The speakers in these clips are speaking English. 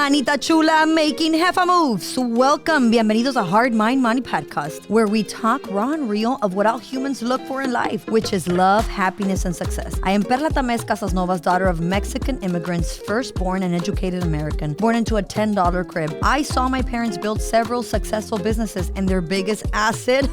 Manita chula making jefa moves. Welcome. Bienvenidos a Hard Mind Money Podcast, where we talk raw and real of what all humans look for in life, which is love, happiness, and success. I am Perla Tamez Casasnovas, daughter of Mexican immigrants, firstborn and educated American, born into a $10 crib. I saw my parents build several successful businesses, and their biggest asset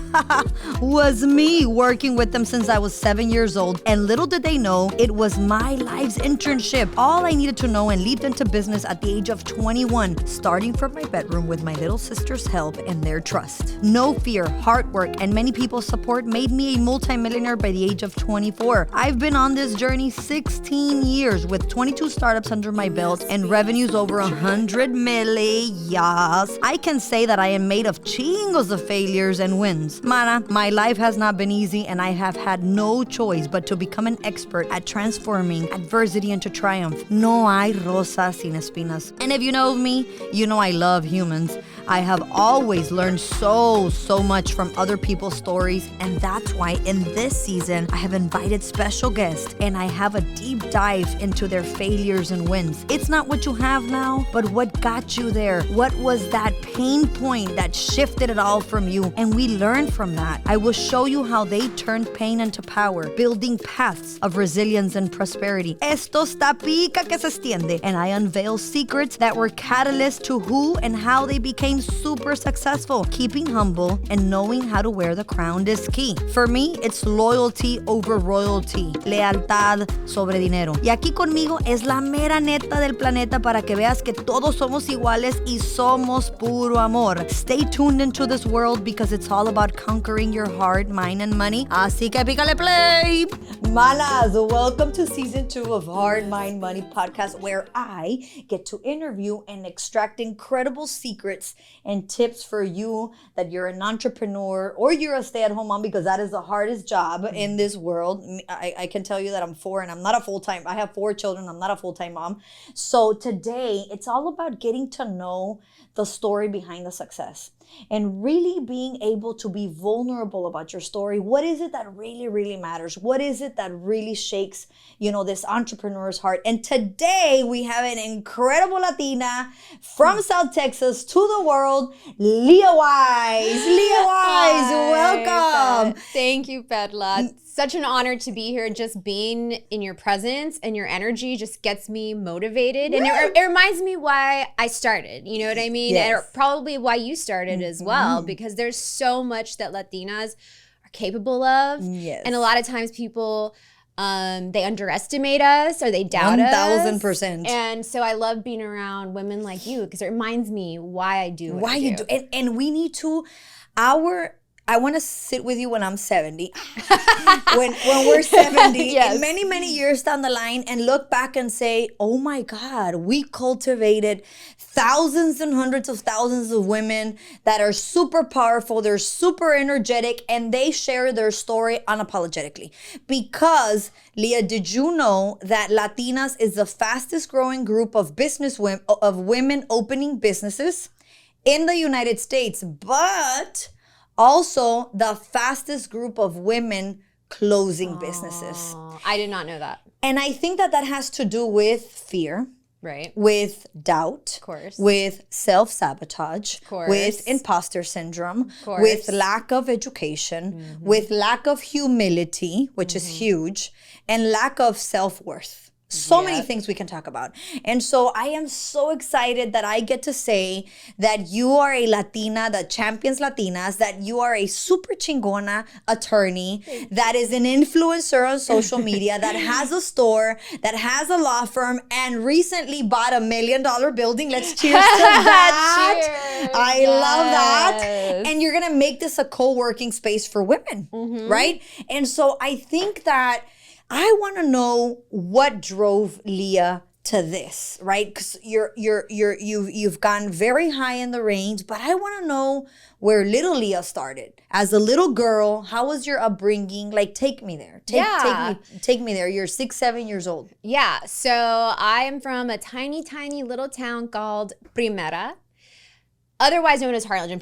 was me, working with them since I was 7 years old. And little did they know, it was my life's internship. All I needed to know, and leaped into business at the age of 21, starting from my bedroom with my little sister's help and their trust. No fear, hard work, and many people's support made me a multimillionaire by the age of 24. I've been on this journey 16 years with 22 startups under my belt and revenues over 100 million. I can say that I am made of chingos of failures and wins. Mana, my life has not been easy, and I have had no choice but to become an expert at transforming adversity into triumph. No hay rosas sin espinas. And if you know me, you know I love humans. I have always learned so much from other people's stories, and that's why in this season, I have invited special guests, and I have a deep dive into their failures and wins. It's not what you have now, but what got you there. What was that pain point that shifted it all from you? And we learn from that. I will show you how they turned pain into power, building paths of resilience and prosperity. Esto está pica que se extiende. And I unveil secrets that were catalysts to who and how they became super successful. Keeping humble and knowing how to wear the crown is key. For me, it's loyalty over royalty. Lealtad sobre dinero. Y aquí conmigo es la mera neta del planeta para que veas que todos somos iguales y somos puro amor. Stay tuned into this world because it's all about conquering your heart, mind, and money. Así que pícale play. Manas, welcome to season 2 of Hard Mind Money Podcast, where I get to interview and extract incredible secrets and tips for you that you're an entrepreneur or you're a stay-at-home mom, because that is the hardest job in this world. I can tell you that I'm 4 and I'm not a full-time. I have 4 children. I'm not a full-time mom. So today, it's all about getting to know the story behind the success and really being able to be vulnerable about your story. What is it that really matters? What is it that really shakes, this entrepreneur's heart? And today we have an incredible Latina from South Texas to the world, Leah Wise. Leah Wise, welcome. Thank you, Perla. Such an honor to be here. Just being in your presence and your energy just gets me motivated. And it reminds me why I started. You know what I mean? Yes. And probably why you started as well, because there's so much that Latinas are capable of. Yes. And a lot of times people, they underestimate us or they doubt 1000%. And so I love being around women like you because it reminds me why I do what I do. You do. And we need to, I want to sit with you when I'm 70, when we're 70, Yes. and many years down the line, and look back and say, oh my God, we cultivated thousands and hundreds of thousands of women that are super powerful, they're super energetic, and they share their story unapologetically. Because, Leah, did you know that Latinas is the fastest growing group of women opening businesses in the United States, but also the fastest group of women closing businesses? I did not know that. And I think that has to do with fear. Right. With doubt. Of course. With self-sabotage. Of course. With imposter syndrome. Of course. With lack of education. With lack of humility, which is huge. And lack of self-worth. So many things we can talk about. And so I am so excited that I get to say that you are a Latina that champions Latinas, that you are a super chingona attorney, that is an influencer on social media, that has a store, that has a law firm, and recently bought $1 million building. Let's cheers to that. Cheers. I love that. And you're going to make this a co-working space for women, right? And so I think that I want to know what drove Leah to this, right? Because you've gone very high in the range, but I want to know where little Leah started. As a little girl, how was your upbringing? Like, take me there. Take me there. You're 6-7 years old. Yeah. So I am from a tiny little town called Primera. otherwise known as Harlingen.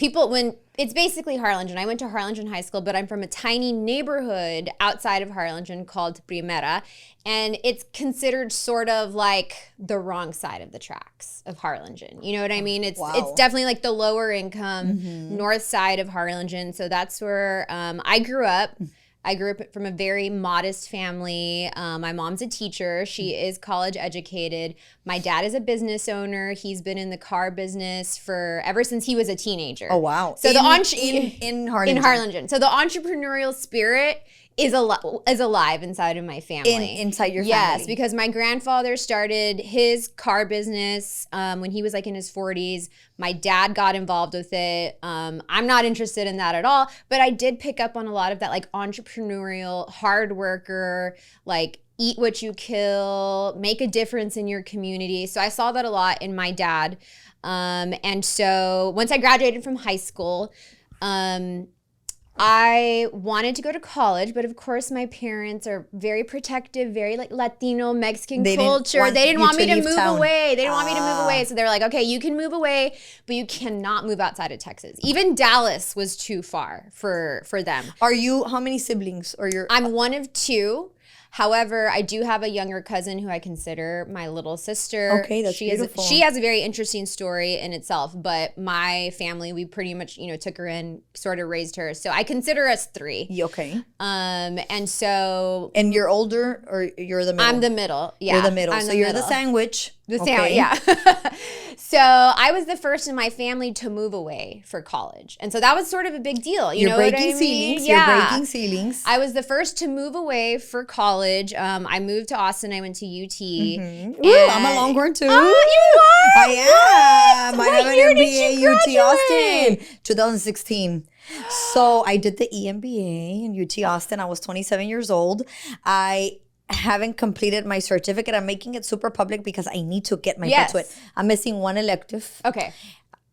It's basically Harlingen. I went to Harlingen High School, but I'm from a tiny neighborhood outside of Harlingen called Primera, and it's considered sort of like the wrong side of the tracks of Harlingen. You know what I mean? It's definitely like the lower income north side of Harlingen. So that's where I grew up. I grew up from a very modest family. My mom's a teacher. She is college educated. My dad is a business owner. He's been in the car business ever since he was a teenager. Oh, wow. So in Harlingen. In Harlingen. So the entrepreneurial spirit is alive inside of my family. Inside your family. Yes, because my grandfather started his car business when he was like in his 40s. My dad got involved with it. I'm not interested in that at all, but I did pick up on a lot of that like entrepreneurial, hard worker, like eat what you kill, make a difference in your community. So I saw that a lot in my dad. And so once I graduated from high school, I wanted to go to college, but of course my parents are very protective, very like Latino, Mexican culture. They didn't want me to move away. They didn't want me to move away. So they're like, okay, you can move away, but you cannot move outside of Texas. Even Dallas was too far for them. How many siblings? I'm one of two. However, I do have a younger cousin who I consider my little sister. Okay, that's beautiful. She has a very interesting story in itself, but my family, we pretty much, took her in, sort of raised her. So I consider us three. Okay. And so... And you're older or you're the middle? I'm the middle, yeah. You're the middle. So you're the sandwich. Sandwich, yeah. So I was the first in my family to move away for college. And so that was sort of a big deal. You know what I mean? Ceilings. Yeah. You're breaking ceilings. I was the first to move away for college. I moved to Austin. I went to UT. Mm-hmm. Ooh, I'm a Longhorn too. Oh, you are? I am. What? I have an year MBA did you UT Austin, 2016. So I did the EMBA in UT Austin. I was 27 years old. I haven't completed my certificate. I'm making it super public because I need to get my butt to it. I'm missing one elective. Okay.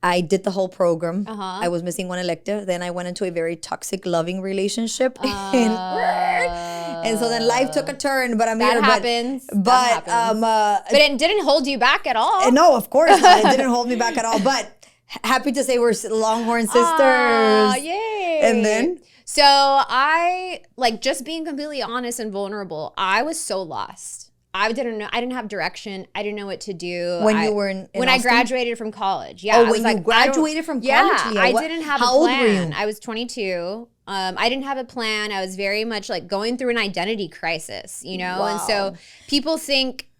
I did the whole program. I was missing one elective. Then I went into a very toxic, loving relationship. And so then life took a turn, but I'm here. But it didn't hold you back at all. No, of course not. It didn't hold me back at all. But happy to say we're Longhorn sisters. Yay. And then? So I, just being completely honest and vulnerable, I was so lost. I didn't know. I didn't have direction. I didn't know what to do. When you were in when Austin? I graduated from college. Yeah. Oh, when you graduated from college? Yeah. I didn't have a plan. How old were you? I was 22. I didn't have a plan. I was very much going through an identity crisis, Wow. And so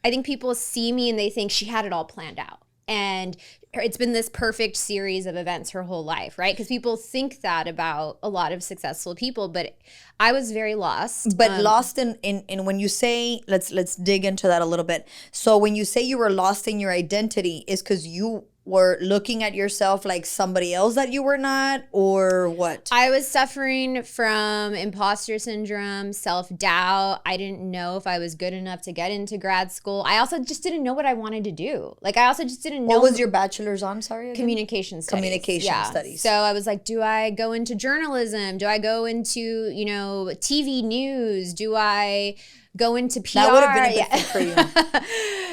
I think people see me and they think she had it all planned out. And it's been this perfect series of events her whole life, right? Because people think that about a lot of successful people, but I was very lost. But lost in when you say, let's dig into that a little bit. So when you say you were lost in your identity, is because you were looking at yourself like somebody else that you were not, or what? I was suffering from imposter syndrome, self-doubt. I didn't know if I was good enough to get into grad school. I also just didn't know what I wanted to do. I also just didn't know. What was your bachelor's on, sorry? Again? Communication studies. Communication studies. So I was like, do I go into journalism? Do I go into, TV news? Do I go into PR? That would have been a good fit for you.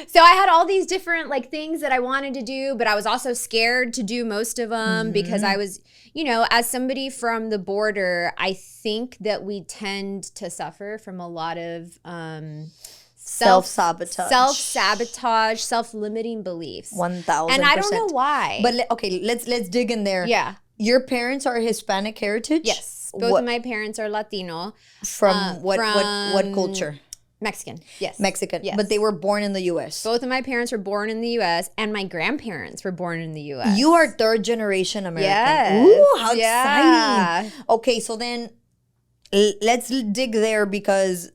So I had all these different things that I wanted to do, but I was also scared to do most of them because I was, as somebody from the border, I think that we tend to suffer from a lot of self-sabotage, self-limiting beliefs. 1,000%. And I don't know why. But let's dig in there. Yeah. Your parents are Hispanic heritage? Yes. Both of my parents are Latino. From what culture? Mexican, yes. Mexican, yes. But they were born in the U.S. Both of my parents were born in the U.S. and my grandparents were born in the U.S. You are third generation American. Yes. Ooh, how exciting. Okay, so then let's dig there because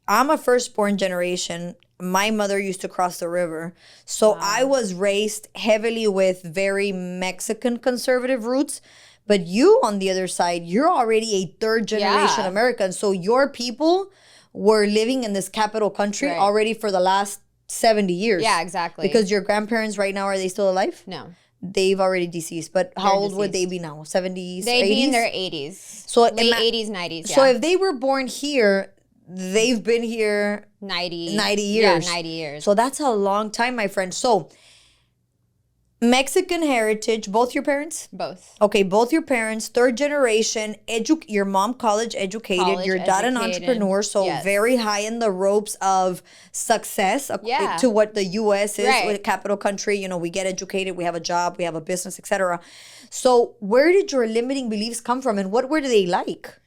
I'm a firstborn generation. My mother used to cross the river. So I was raised heavily with very Mexican conservative roots. But you, on the other side, you're already a third generation American. So your people were living in this capital country already for the last 70 years. Yeah, exactly. Because your grandparents right now, are they still alive? No. They've already deceased. But how old would they be now? 70s, They'd 80s? be in their 80s. So late 80s, 90s, So if they were born here, they've been here 90 years. Yeah, 90 years. So that's a long time, my friend. So Mexican heritage, both your parents? Both. Okay, both your parents, third generation, your mom college educated, your dad an entrepreneur, so yes. very high in the ropes of success to what the U.S. is, Right. with a capital country. You know, we get educated, we have a job, we have a business, etc. So where did your limiting beliefs come from, and what were they like?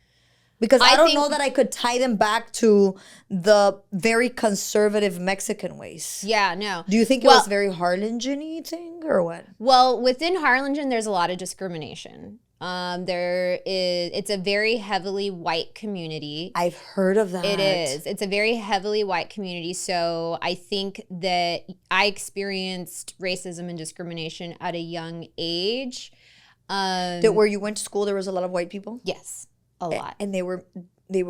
Because I don't know that I could tie them back to the very conservative Mexican ways. Yeah, no. Do you think it was very Harlingen-y thing or what? Well, within Harlingen, there's a lot of discrimination. It's a very heavily white community. I've heard of that. It is. It's a very heavily white community. So I think that I experienced racism and discrimination at a young age. Where you went to school, there was a lot of white people? Yes. A lot. And they would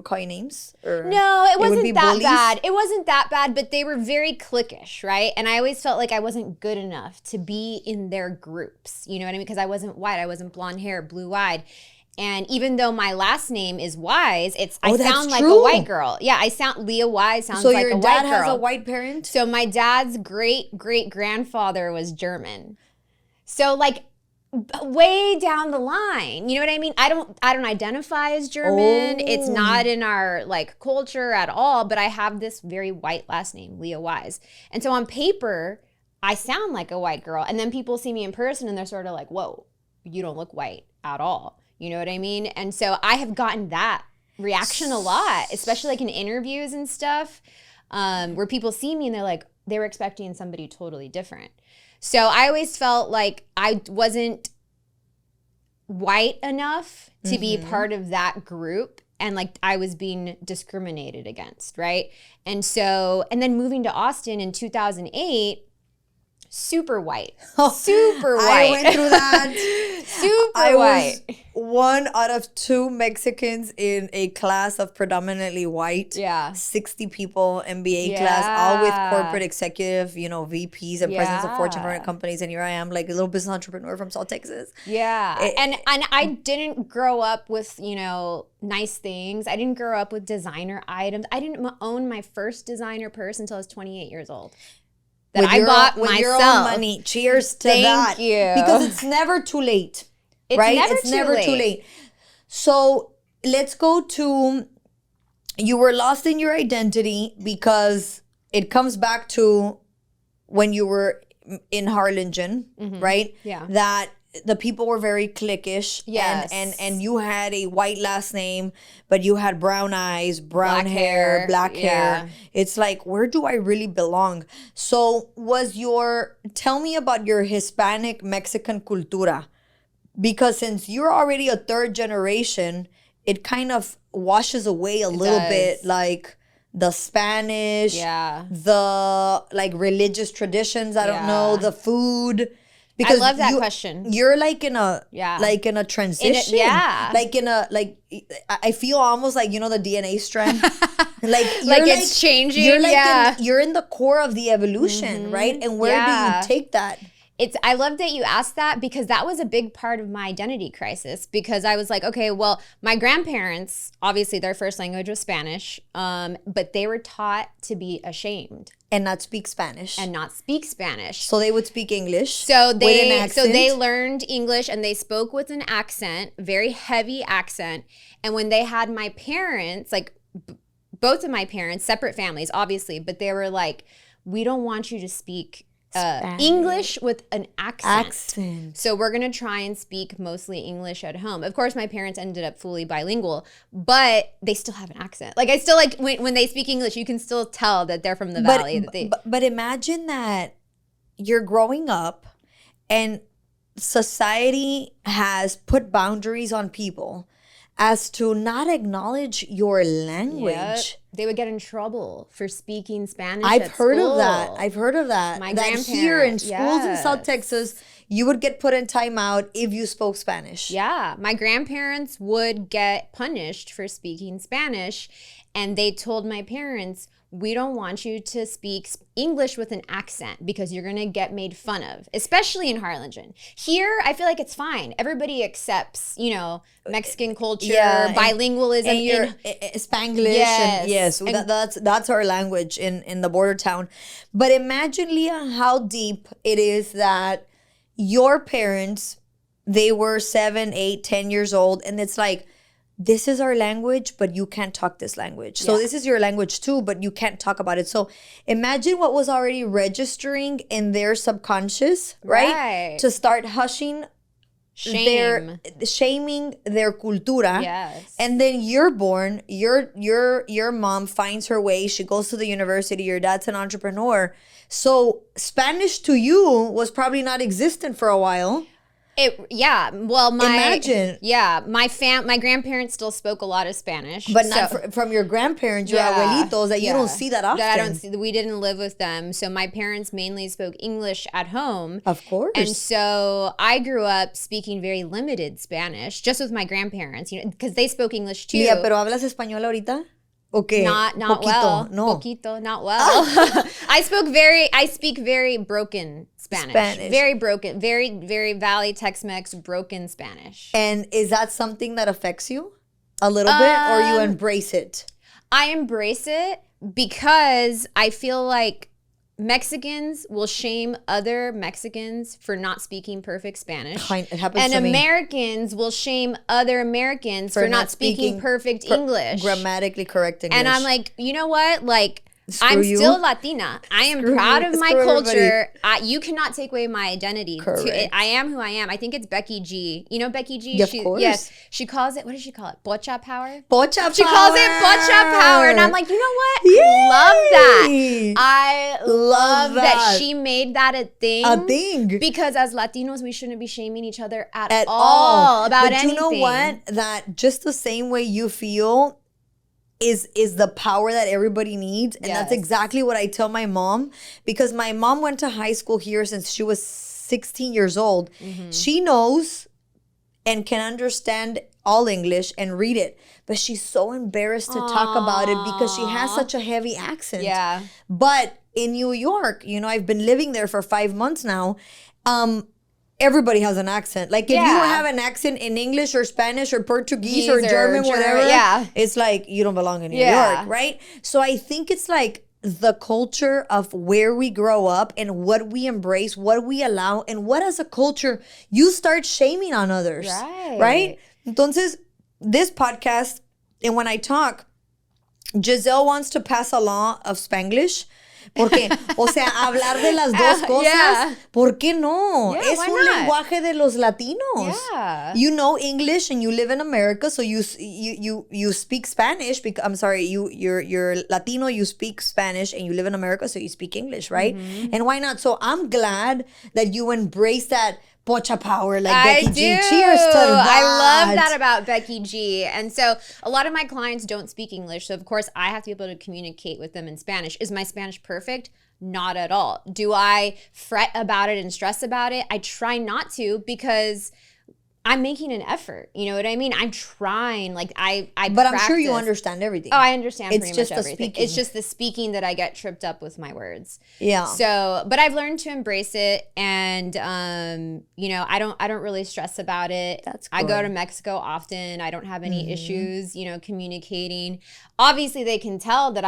call you names? Or no, it wasn't that bullies? bad. It wasn't that bad, but they were very cliquish, right? And I always felt like I wasn't good enough to be in their groups. You know what I mean? Because I wasn't white. I wasn't blonde hair, blue-eyed. And even though my last name is Wise, I sound like a white girl. Yeah, Leah Wise sounds like a white girl. So your dad has a white parent? So my dad's great-great-grandfather was German. So like, way down the line, you know what I mean? I don't identify as German. It's not in our like culture at all, but I have this very white last name, Leah Wise. And so on paper, I sound like a white girl. And then people see me in person and they're sort of like, whoa, you don't look white at all. You know what I mean? And so I have gotten that reaction a lot, especially like in interviews and stuff, where people see me and they're like, they were expecting somebody totally different. So I always felt like I wasn't white enough to be part of that group, and like I was being discriminated against, right? And then moving to Austin in 2008, super white. Super white. I went through that. Super white. Was one out of two Mexicans in a class of predominantly white. Yeah. 60 people, MBA class, all with corporate executive, VPs and presidents of Fortune 500 companies. And here I am, like a little business entrepreneur from South Texas. Yeah. And I didn't grow up with, nice things. I didn't grow up with designer items. I didn't own my first designer purse until I was 28 years old. That I bought myself. With your own money. Cheers to that. Thank you. Because it's never too late. It's never too late. So let's go to, you were lost in your identity because it comes back to when you were in Harlingen, right? Yeah. That the people were very cliquish. Yes. And you had a white last name, but you had brown eyes, brown hair, black hair. It's like, where do I really belong? So tell me about your Hispanic Mexican cultura. Because since you're already a third generation, it kind of washes away a little bit, like the Spanish, the like religious traditions, I don't know, the food. Because I love that question. You're like in a transition. I feel almost like, the DNA strand. like it's changing. You're in the core of the evolution, right? And where do you take that? I love that you asked that, because that was a big part of my identity crisis, because I was like, okay, well, my grandparents, obviously their first language was Spanish, but they were taught to be ashamed. And not speak Spanish. So they would speak English. So they learned English and they spoke with an accent, very heavy accent. And when they had my parents, like both of my parents, separate families, obviously, but they were like, we don't want you to speak English with an accent. So we're going to try and speak mostly English at home. Of course, my parents ended up fully bilingual, but they still have an accent. Like I still like when they speak English, you can still tell that they're from the valley. But imagine that you're growing up and society has put boundaries on people as to not acknowledge your language. Yep. They would get in trouble for speaking Spanish. I've heard of that. My grandparents. Here in schools in South Texas, you would get put in timeout if you spoke Spanish. Yeah. My grandparents would get punished for speaking Spanish. And they told my parents, we don't want you to speak English with an accent because you're going to get made fun of, especially in Harlingen. Here, I feel like it's fine. Everybody accepts, Mexican culture, bilingualism. And your Spanglish. That's our language in the border town. But imagine, Leah, how deep it is that your parents, they were 7, 8, 10 years old, and it's like, this is our language, but you can't talk this language. So this is your language too, but you can't talk about it. So imagine what was already registering in their subconscious, right? To start hushing shaming their cultura. Yes. And then you're born, your mom finds her way, she goes to the university, your dad's an entrepreneur. So Spanish to you was probably not existent for a while. Well, imagine. My grandparents still spoke a lot of Spanish, but not from your grandparents, your abuelitos, that you don't see that often. That I don't see. We didn't live with them, so my parents mainly spoke English at home. Of course. And so I grew up speaking very limited Spanish, just with my grandparents, because they spoke English too. Leah, pero hablas español ahorita? Okay. Not Poquito, well. No. Poquito, not well. I speak very broken Spanish. Very broken. Very, very Valley Tex-Mex broken Spanish. And is that something that affects you a little bit, or you embrace it? I embrace it because I feel like Mexicans will shame other Mexicans for not speaking perfect Spanish. It happens and to me. Americans will shame other Americans for not speaking perfect English. Grammatically correct English. And I'm like, you know what? Like, Screw I'm you. still Latina. I am proud of my culture. You cannot take away my identity. Correct. I am who I am. I think it's Becky G. You know Becky G? Of course. Yes. She calls it, what does she call it? Bocha power? Bocha power. She calls it bocha power. And I'm like, you know what? I love that. I love that she made that a thing. A thing. Because as Latinos, we shouldn't be shaming each other at all about anything. But you know what? That just the same way you feel is the power that everybody needs. And that's exactly what I tell my mom, because my mom went to high school here since she was 16 years old. Mm-hmm. She knows and can understand all English and read it, but she's so embarrassed to talk about it because she has such a heavy accent. Yeah. But in New York, I've been living there for 5 months now. Everybody has an accent. Like if you have an accent in English or Spanish or Portuguese or German, whatever, it's like you don't belong in New York, right? So I think it's like the culture of where we grow up and what we embrace, what we allow, and what as a culture you start shaming on others, right? Entonces, this podcast, and when I talk, Giselle wants to pass a law of Spanglish. Porque, o sea, hablar de las dos cosas, ¿por qué no? Es un lenguaje de los latinos. Yeah. You know English and you live in America, so you speak Spanish. I'm sorry, you're Latino, you speak Spanish, and you live in America, so you speak English, right? Mm-hmm. And why not? So I'm glad that you embrace that Pocha power like Becky G. Cheers to that. I love that about Becky G. And so a lot of my clients don't speak English. So of course I have to be able to communicate with them in Spanish. Is my Spanish perfect? Not at all. Do I fret about it and stress about it? I try not to, because I'm making an effort. You know what I mean? I'm trying. Like I But practice. I'm sure you understand everything. Oh, I understand it's pretty just much everything. It's just the speaking that I get tripped up with my words. Yeah. So, but I've learned to embrace it, and I don't really stress about it. That's good. I go to Mexico often. I don't have any issues, communicating. Obviously, they can tell that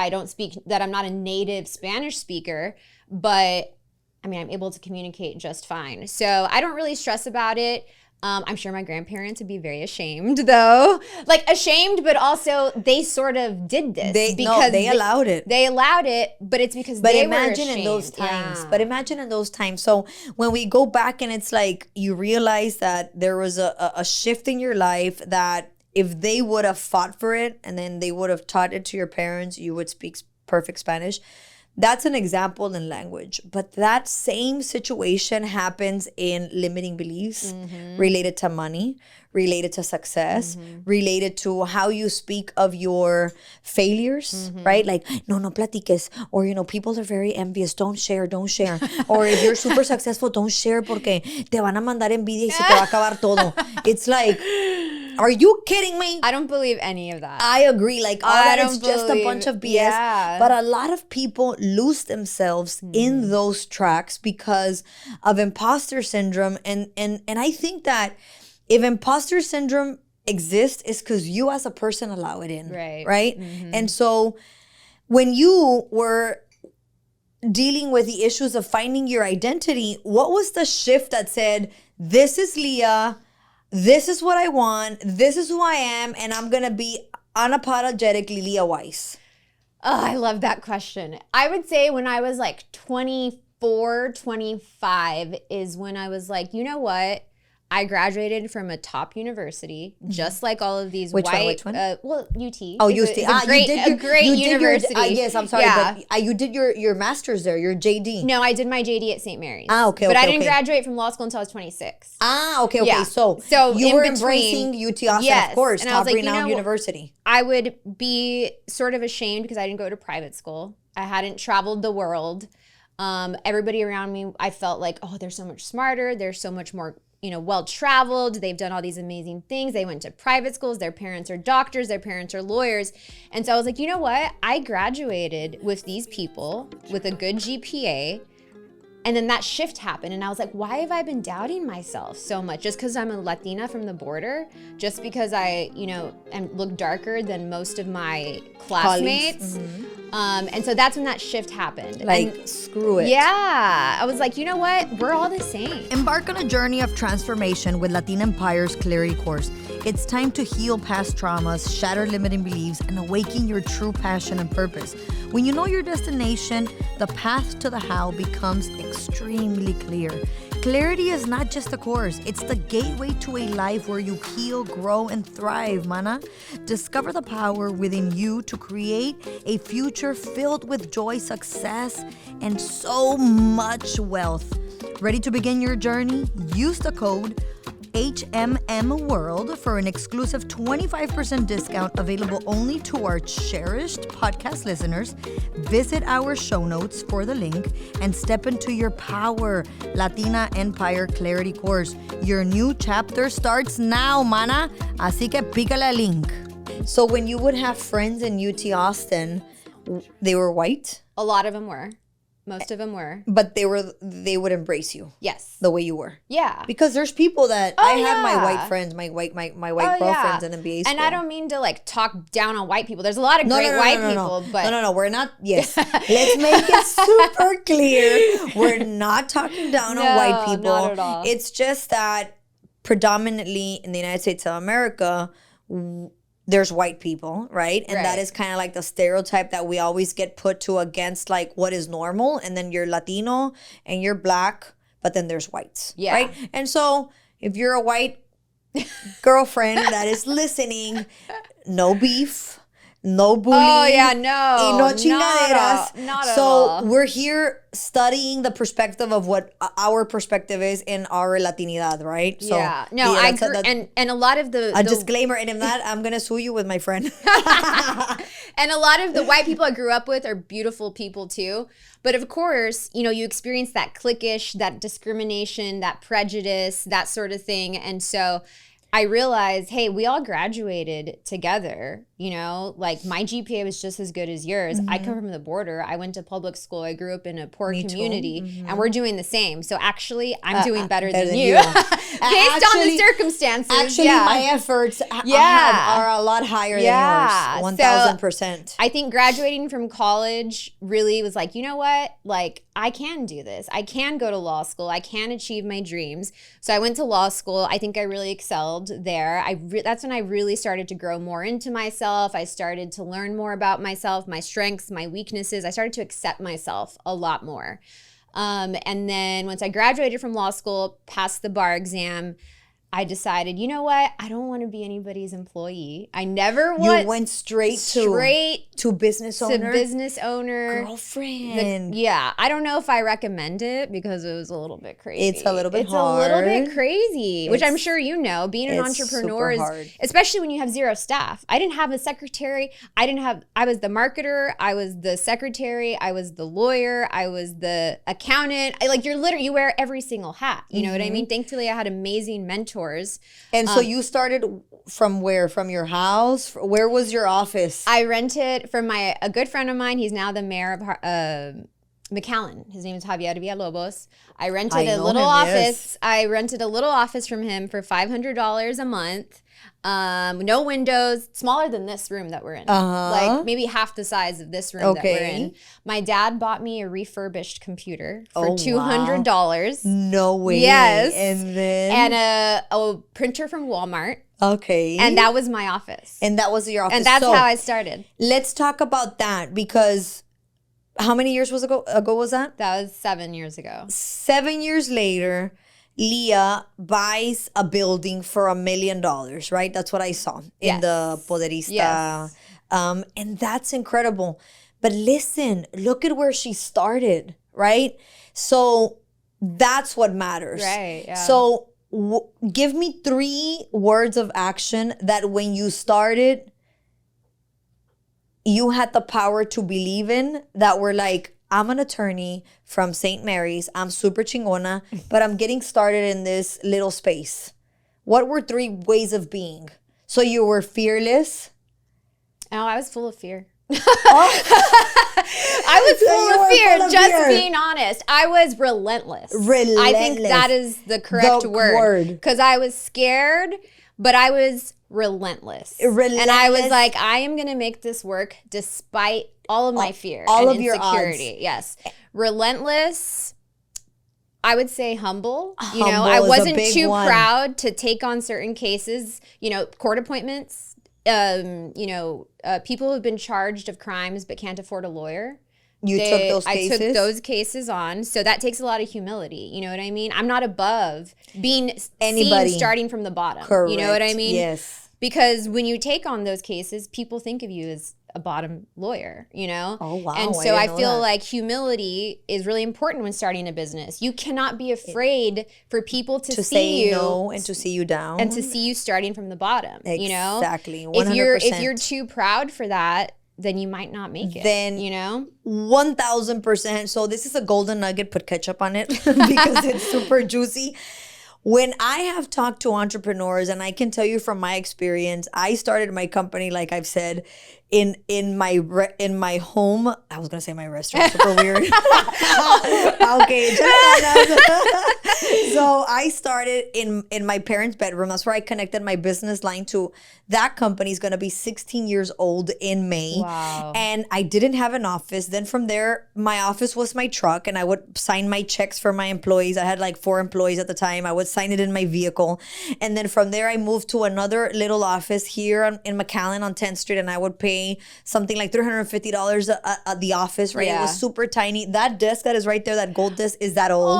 that I'm not a native Spanish speaker, but I mean, I'm able to communicate just fine. So I don't really stress about it. I'm sure my grandparents would be very ashamed, though. Like ashamed, but also they sort of did this because they allowed it. They allowed it, but it's because they were ashamed. In those times. Yeah. But imagine in those times. So when we go back and it's like you realize that there was a shift in your life, that if they would have fought for it and then they would have taught it to your parents, you would speak perfect Spanish. That's an example in language. But that same situation happens in limiting beliefs related to money, related to success, related to how you speak of your failures, right? Like, no platiques. Or, people are very envious. Don't share. Or if you're super successful, don't share porque te van a mandar envidia y se te va a acabar todo. It's like, are you kidding me? I don't believe any of that. I agree. Like, all that is just a bunch of BS. Yeah. But a lot of people lose themselves in those tracks because of imposter syndrome. And I think that if imposter syndrome exists, it's because you as a person allow it in. Right. Right? Mm-hmm. And so when you were dealing with the issues of finding your identity, what was the shift that said, this is Leah, this is what I want, this is who I am, and I'm going to be unapologetically Leah Wise? Oh, I love that question. I would say when I was like 24, 25 is when I was like, you know what? I graduated from a top university, just like all of these Which white. one? Well, UT. Oh, It's UT. a great university. Yes, I'm sorry, Yeah. but you did your master's there, your JD. No, I did my JD at St. Mary's. Okay, but okay, I didn't okay. graduate from law school until I was 26. Okay. Yeah. So you in were between- embracing UT Austin, Yes. of course, And I was top like, you renowned know, university. I would be sort of ashamed because I didn't go to private school. I hadn't traveled the world. Everybody around me, I felt like, oh, they're so much smarter. They're so much more, well-traveled. They've done all these amazing things. They went to private schools. Their parents are doctors. Their parents are lawyers. And so I was like, you know what? I graduated with these people with a good GPA. And then that shift happened. And I was like, why have I been doubting myself so much? Just because I'm a Latina from the border? Just because I, look darker than most of my classmates? And so that's when that shift happened. Screw it. Yeah. I was like, you know what? We're all the same. Embark on a journey of transformation with Latina Empire's Clarity course. It's time to heal past traumas, shatter limiting beliefs, and awaken your true passion and purpose. When you know your destination, the path to the how becomes extremely clear. Clarity is not just a course, it's the gateway to a life where you heal, grow, and thrive, mana. Discover the power within you to create a future filled with joy, success, and so much wealth. Ready to begin your journey? Use the code HMMWorld for an exclusive 25% discount available only to our cherished podcast listeners. Visit our show notes for the link and step into your power. Latina Empire Clarity course. Your new chapter starts now, mana. Así que pícale al link. So when you would have friends in UT Austin, they were white? A lot of them were. Most of them were. But they would embrace you. Yes. The way you were. Yeah. Because there's people that I had my yeah. white friends, my white girlfriends in MBA school. And I don't mean to talk down on white people. There's a lot of great white people, but no, we're not. Yes, let's make it super clear. We're not talking down on white people. Not at all. It's just that predominantly in the United States of America, there's white people, right? And that is kind of like the stereotype that we always get put to against what is normal. And then you're Latino and you're black, but then there's whites, right? And so if you're a white girlfriend that is listening, no beef, no bullying. Oh, yeah, no. Y no chingaderas. Not at all. So we're here studying the perspective of what our perspective is in our Latinidad, right? So, yeah. No, I agree. And a lot of the disclaimer, and if not, I'm going to sue you with my friend. And a lot of the white people I grew up with are beautiful people too. But of course, you experience that cliquish, that discrimination, that prejudice, that sort of thing. And so I realized, hey, we all graduated together, my GPA was just as good as yours. I come from the border. I went to public school. I grew up in a poor community, and we're doing the same. So actually, I'm doing better than you. Based on the circumstances. Actually, my efforts are a lot higher than yours. 1,000%. So I think graduating from college really was like, you know what? I can do this. I can go to law school. I can achieve my dreams. So I went to law school. I think I really excelled there. That's when I really started to grow more into myself. I started to learn more about myself, my strengths, my weaknesses. I started to accept myself a lot more. And then once I graduated from law school, passed the bar exam, I decided, you know what? I don't want to be anybody's employee. I never want. You went straight to business owner? To business owner. Girlfriend. I don't know if I recommend it because it was a little bit crazy. It's a little bit hard. It's a little bit crazy, which I'm sure being an entrepreneur is, hard. especially when you have zero staff. I didn't have a secretary. I was the marketer. I was the secretary. I was the lawyer. I was the accountant. You wear every single hat. You know what I mean? Thankfully, I had amazing mentors. And so you started from where? From your house? Where was your office? I rented from a good friend of mine. He's now the mayor of McAllen. His name is Javier Villalobos. I rented a know little him, office. yes. I rented a little office from him for $500 a month. No windows, smaller than this room that we're in. Like maybe half the size of this room that we're in. My dad bought me a refurbished computer for $200. No way. Yes. And then? And a printer from Walmart. Okay. And that was my office. And that was your office. And that's how I started. Let's talk about that because how many years ago was that? That was 7 years ago. 7 years later, Leah buys a building for $1 million, right? That's what I saw in the Poderista. Yes. And that's incredible. But listen, look at where she started, right? So that's what matters. Right, yeah. So give me 3 words of action that when you started, you had the power to believe in that were like, I'm an attorney from St. Mary's. I'm super chingona, but I'm getting started in this little space. What were 3 ways of being? So you were fearless? Oh, I was full of fear. I was full of fear, just being honest. I was relentless. I think that is the correct word. Because I was scared, but I was relentless. And I was like, I am going to make this work despite all of my fear and of insecurity. Your odds. Yes. Relentless. I would say humble. You know, Humble I is a wasn't big too one. proud to take on certain cases, court appointments, people who've been charged of crimes but can't afford a lawyer. You took those cases? I took those cases on. So that takes a lot of humility. You know what I mean? I'm not above being seen starting from the bottom. Correct. You know what I mean? Yes. Because when you take on those cases, people think of you as a bottom lawyer, Oh, wow. And so I feel like humility is really important when starting a business. You cannot be afraid for people to see you. No and to see you down. And to see you starting from the bottom, Exactly. 100%. If you're too proud for that, then you might not make it. Then 1,000%. So this is a golden nugget. Put ketchup on it because it's super juicy. When I have talked to entrepreneurs, and I can tell you from my experience, I started my company, like I've said, in my home. I was gonna say my restaurant, super weird. Okay, so I started in my parents' bedroom. That's where I connected my business line to. That company is gonna be 16 years old in May. Wow. And I didn't have an office. Then from there, my office was my truck, and I would sign my checks for my employees. I had like 4 employees at the time. I would sign it in my vehicle. And then from there, I moved to another little office here in McAllen on 10th Street, and I would pay something like $350 at the office, right? Yeah. It was super tiny. That desk that is right there, that gold desk, is that old.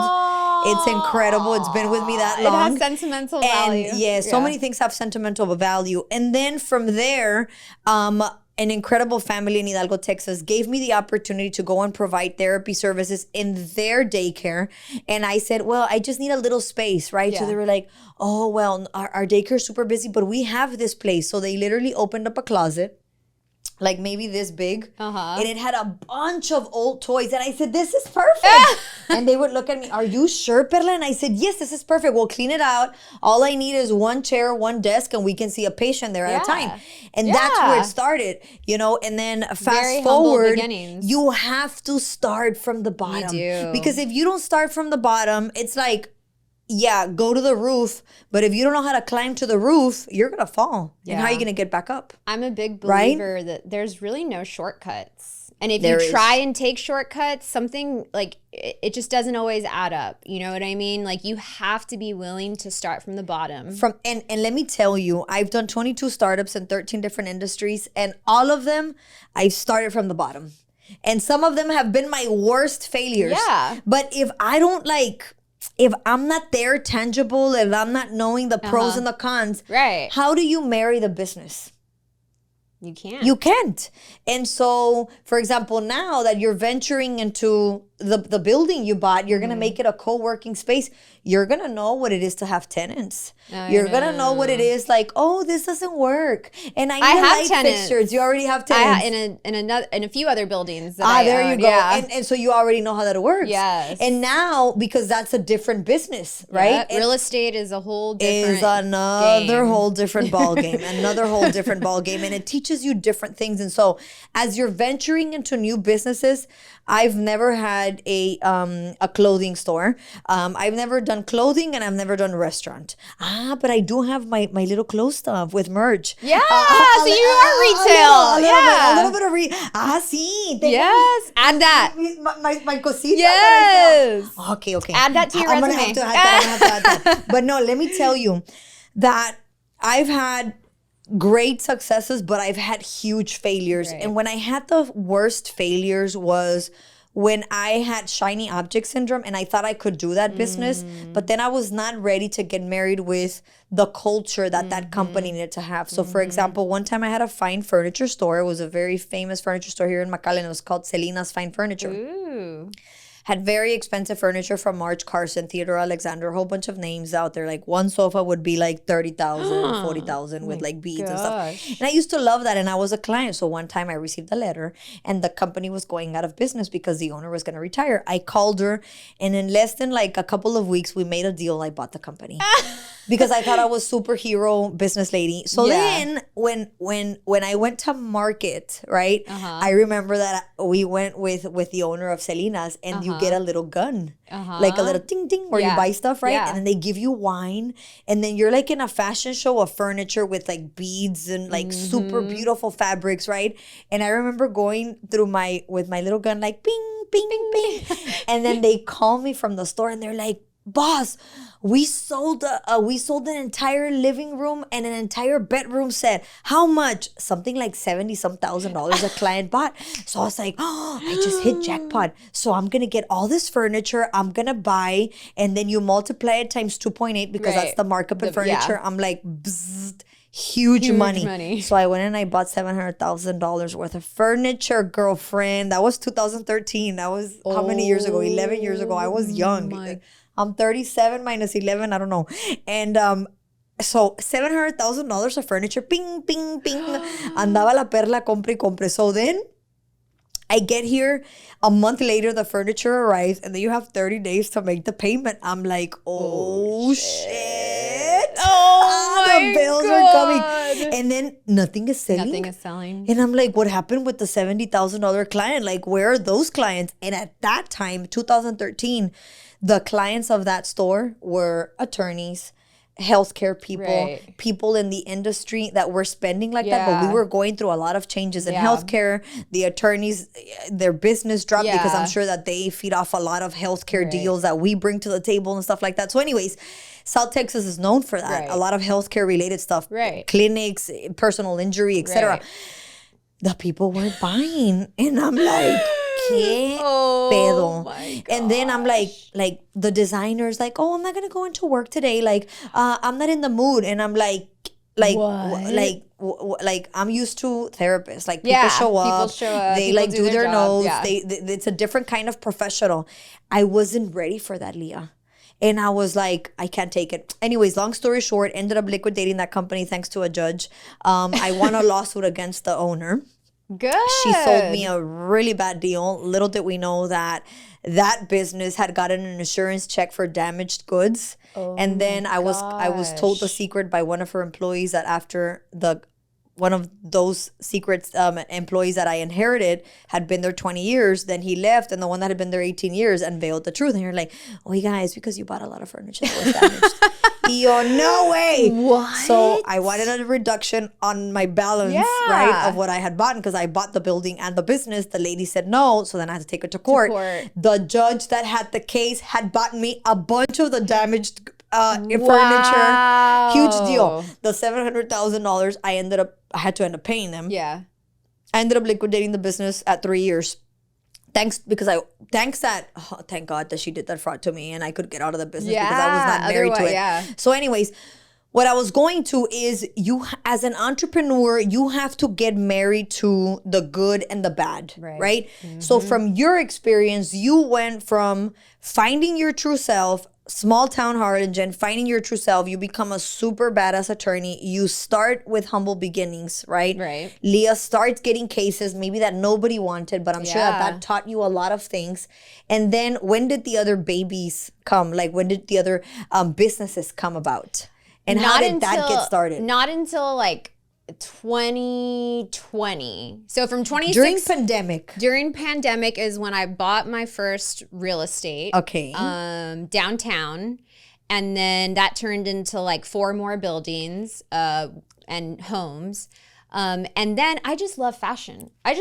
It's incredible. It's been with me that long. It has sentimental value. And so many things have sentimental value. And then from there, an incredible family in Hidalgo, Texas, gave me the opportunity to go and provide therapy services in their daycare. And I said, well, I just need a little space, right? So they were like, oh, well, our daycare is super busy, but we have this place. So they literally opened up a closet, like maybe this big, and it had a bunch of old toys. And I said, this is perfect. And they would look at me, are you sure, Perla? And I said, yes, this is perfect. We'll clean it out. All I need is 1 chair, 1 desk, and we can see a patient there at a time. And that's where it started, and then fast forward, you have to start from the bottom. You do. Because if you don't start from the bottom, it's like, go to the roof. But if you don't know how to climb to the roof, you're going to fall. And how are you going to get back up? I'm a big believer that there's really no shortcuts. And if you try and take shortcuts, something like it just doesn't always add up. You know what I mean? Like you have to be willing to start from the bottom. And let me tell you, I've done 22 startups in 13 different industries, and all of them, I've started from the bottom. And some of them have been my worst failures. Yeah. But if I'm not there tangible, if I'm not knowing the pros and the cons, how do you marry the business? You can't. You can't. And so, for example, now that you're venturing into the building you bought, you're going to make it a co-working space. You're going to know what it is to have tenants. You're going to know what it is like, oh, this doesn't work. And I need light fixtures. You already have tenants. In a few other buildings that there own. you go. Yeah. And so you already know how that works. Yes. And now, because that's a different business, right? Yeah. Real estate is a whole different whole different ball game. Another whole different ball game. And it teaches you different things. And so as you're venturing into new businesses, I've never had had a clothing store. I've never done clothing and I've never done restaurant. But I do have my little clothes stuff with merch. Yeah, so you are retail. A little bit of sí. Yes, add that. My cosita. Yes. Okay. Add that to your I'm resume. gonna have to add that. But no, let me tell you that I've had great successes, but I've had huge failures. Right. And when I had the worst failures was when I had shiny object syndrome and I thought I could do that business, but then I was not ready to get married with the culture that company needed to have. So for example, one time I had a fine furniture store. It was a very famous furniture store here in McAllen. It was called Celina's Fine Furniture. Ooh. Had very expensive furniture from March Carson, Theodore Alexander, a whole bunch of names out there. Like one sofa would be like 30,000, 40,000 with like beads and stuff. And I used to love that. And I was a client. So one time I received a letter and the company was going out of business because the owner was going to retire. I called her and in less than like a couple of weeks, we made a deal. I bought the company. Because I thought I was superhero business lady. So then when I went to market, right? I remember that we went with the owner of Celina's and you get a little gun. Like a little ting ting where you buy stuff, right? And then they give you wine and then you're like in a fashion show of furniture with like beads and like super beautiful fabrics, right? And I remember going through with my little gun like bing, bing, bing, bing. And then they call me from the store and they're like, boss, we sold an entire living room and an entire bedroom set. How much? Something like $70,000 a client bought. So I was like, oh, I just hit jackpot. So I'm gonna get all this furniture. I'm gonna buy, and then you multiply it times 2.8 because that's the markup in furniture. I'm like, bzzzt. Huge money. So I went and I bought $700,000 worth of furniture, girlfriend. That was 2013. That was how many years ago? 11 years ago. I was young. I'm 37 minus 11. I don't know. And so $700,000 of furniture. Ping, ping, ping. Andaba la Perla, compre, compre. So then I get here a month later, the furniture arrives, and then you have 30 days to make the payment. I'm like, oh shit. Oh my the bills God. are coming. And then nothing is selling. Nothing is selling. And I'm like, what happened with the $70,000 client? Like, where are those clients? And at that time, 2013, the clients of that store were attorneys, healthcare people, people in the industry that were spending like that. But we were going through a lot of changes in healthcare. The attorneys, their business dropped because I'm sure that they feed off a lot of healthcare deals that we bring to the table and stuff like that. So anyways, South Texas is known for that. A lot of healthcare related stuff, clinics, personal injury, etc. The people weren't buying. And I'm like, ¿qué pedo? And then I'm like the designer's like, oh, I'm not gonna go into work today. Like, I'm not in the mood. And I'm like I'm used to therapists. Like people show up, they like do their nose. It's a different kind of professional. I wasn't ready for that, Leah. And I was like, I can't take it. Anyways, long story short, ended up liquidating that company thanks to a judge. I won a lawsuit against the owner. Good. She sold me a really bad deal. Little did we know that business had gotten an insurance check for damaged goods. And then I was told the secret by one of her employees that after one of those secrets employees that I inherited had been there 20 years. Then he left, and the one that had been there 18 years unveiled the truth. And you're like, oh, you guys, because you bought a lot of furniture that was damaged. Yo, no way. What? So I wanted a reduction on my balance, right, of what I had bought because I bought the building and the business. The lady said no, so then I had to take her to court. The judge that had the case had bought me a bunch of the damaged furniture. Huge deal. The $700,000 I had to end up paying them. I ended up liquidating the business at 3 years. Thank God that she did that fraud to me and I could get out of the business because I was not married to it. So anyways, what I was going to is you as an entrepreneur, you have to get married to the good and the bad, right? So from your experience, you went from finding your true self, small town Harlingen, finding your true self, you become a super badass attorney. You start with humble beginnings, right? Leah starts getting cases maybe that nobody wanted, but I'm sure that taught you a lot of things. And then when did the other babies come? Like when did the other businesses come about? And how did that get started? Not until like 2020. So from 26 during pandemic is when I bought my first real estate. Okay. Downtown, and then that turned into like 4 more buildings and homes. And then I just love fashion. I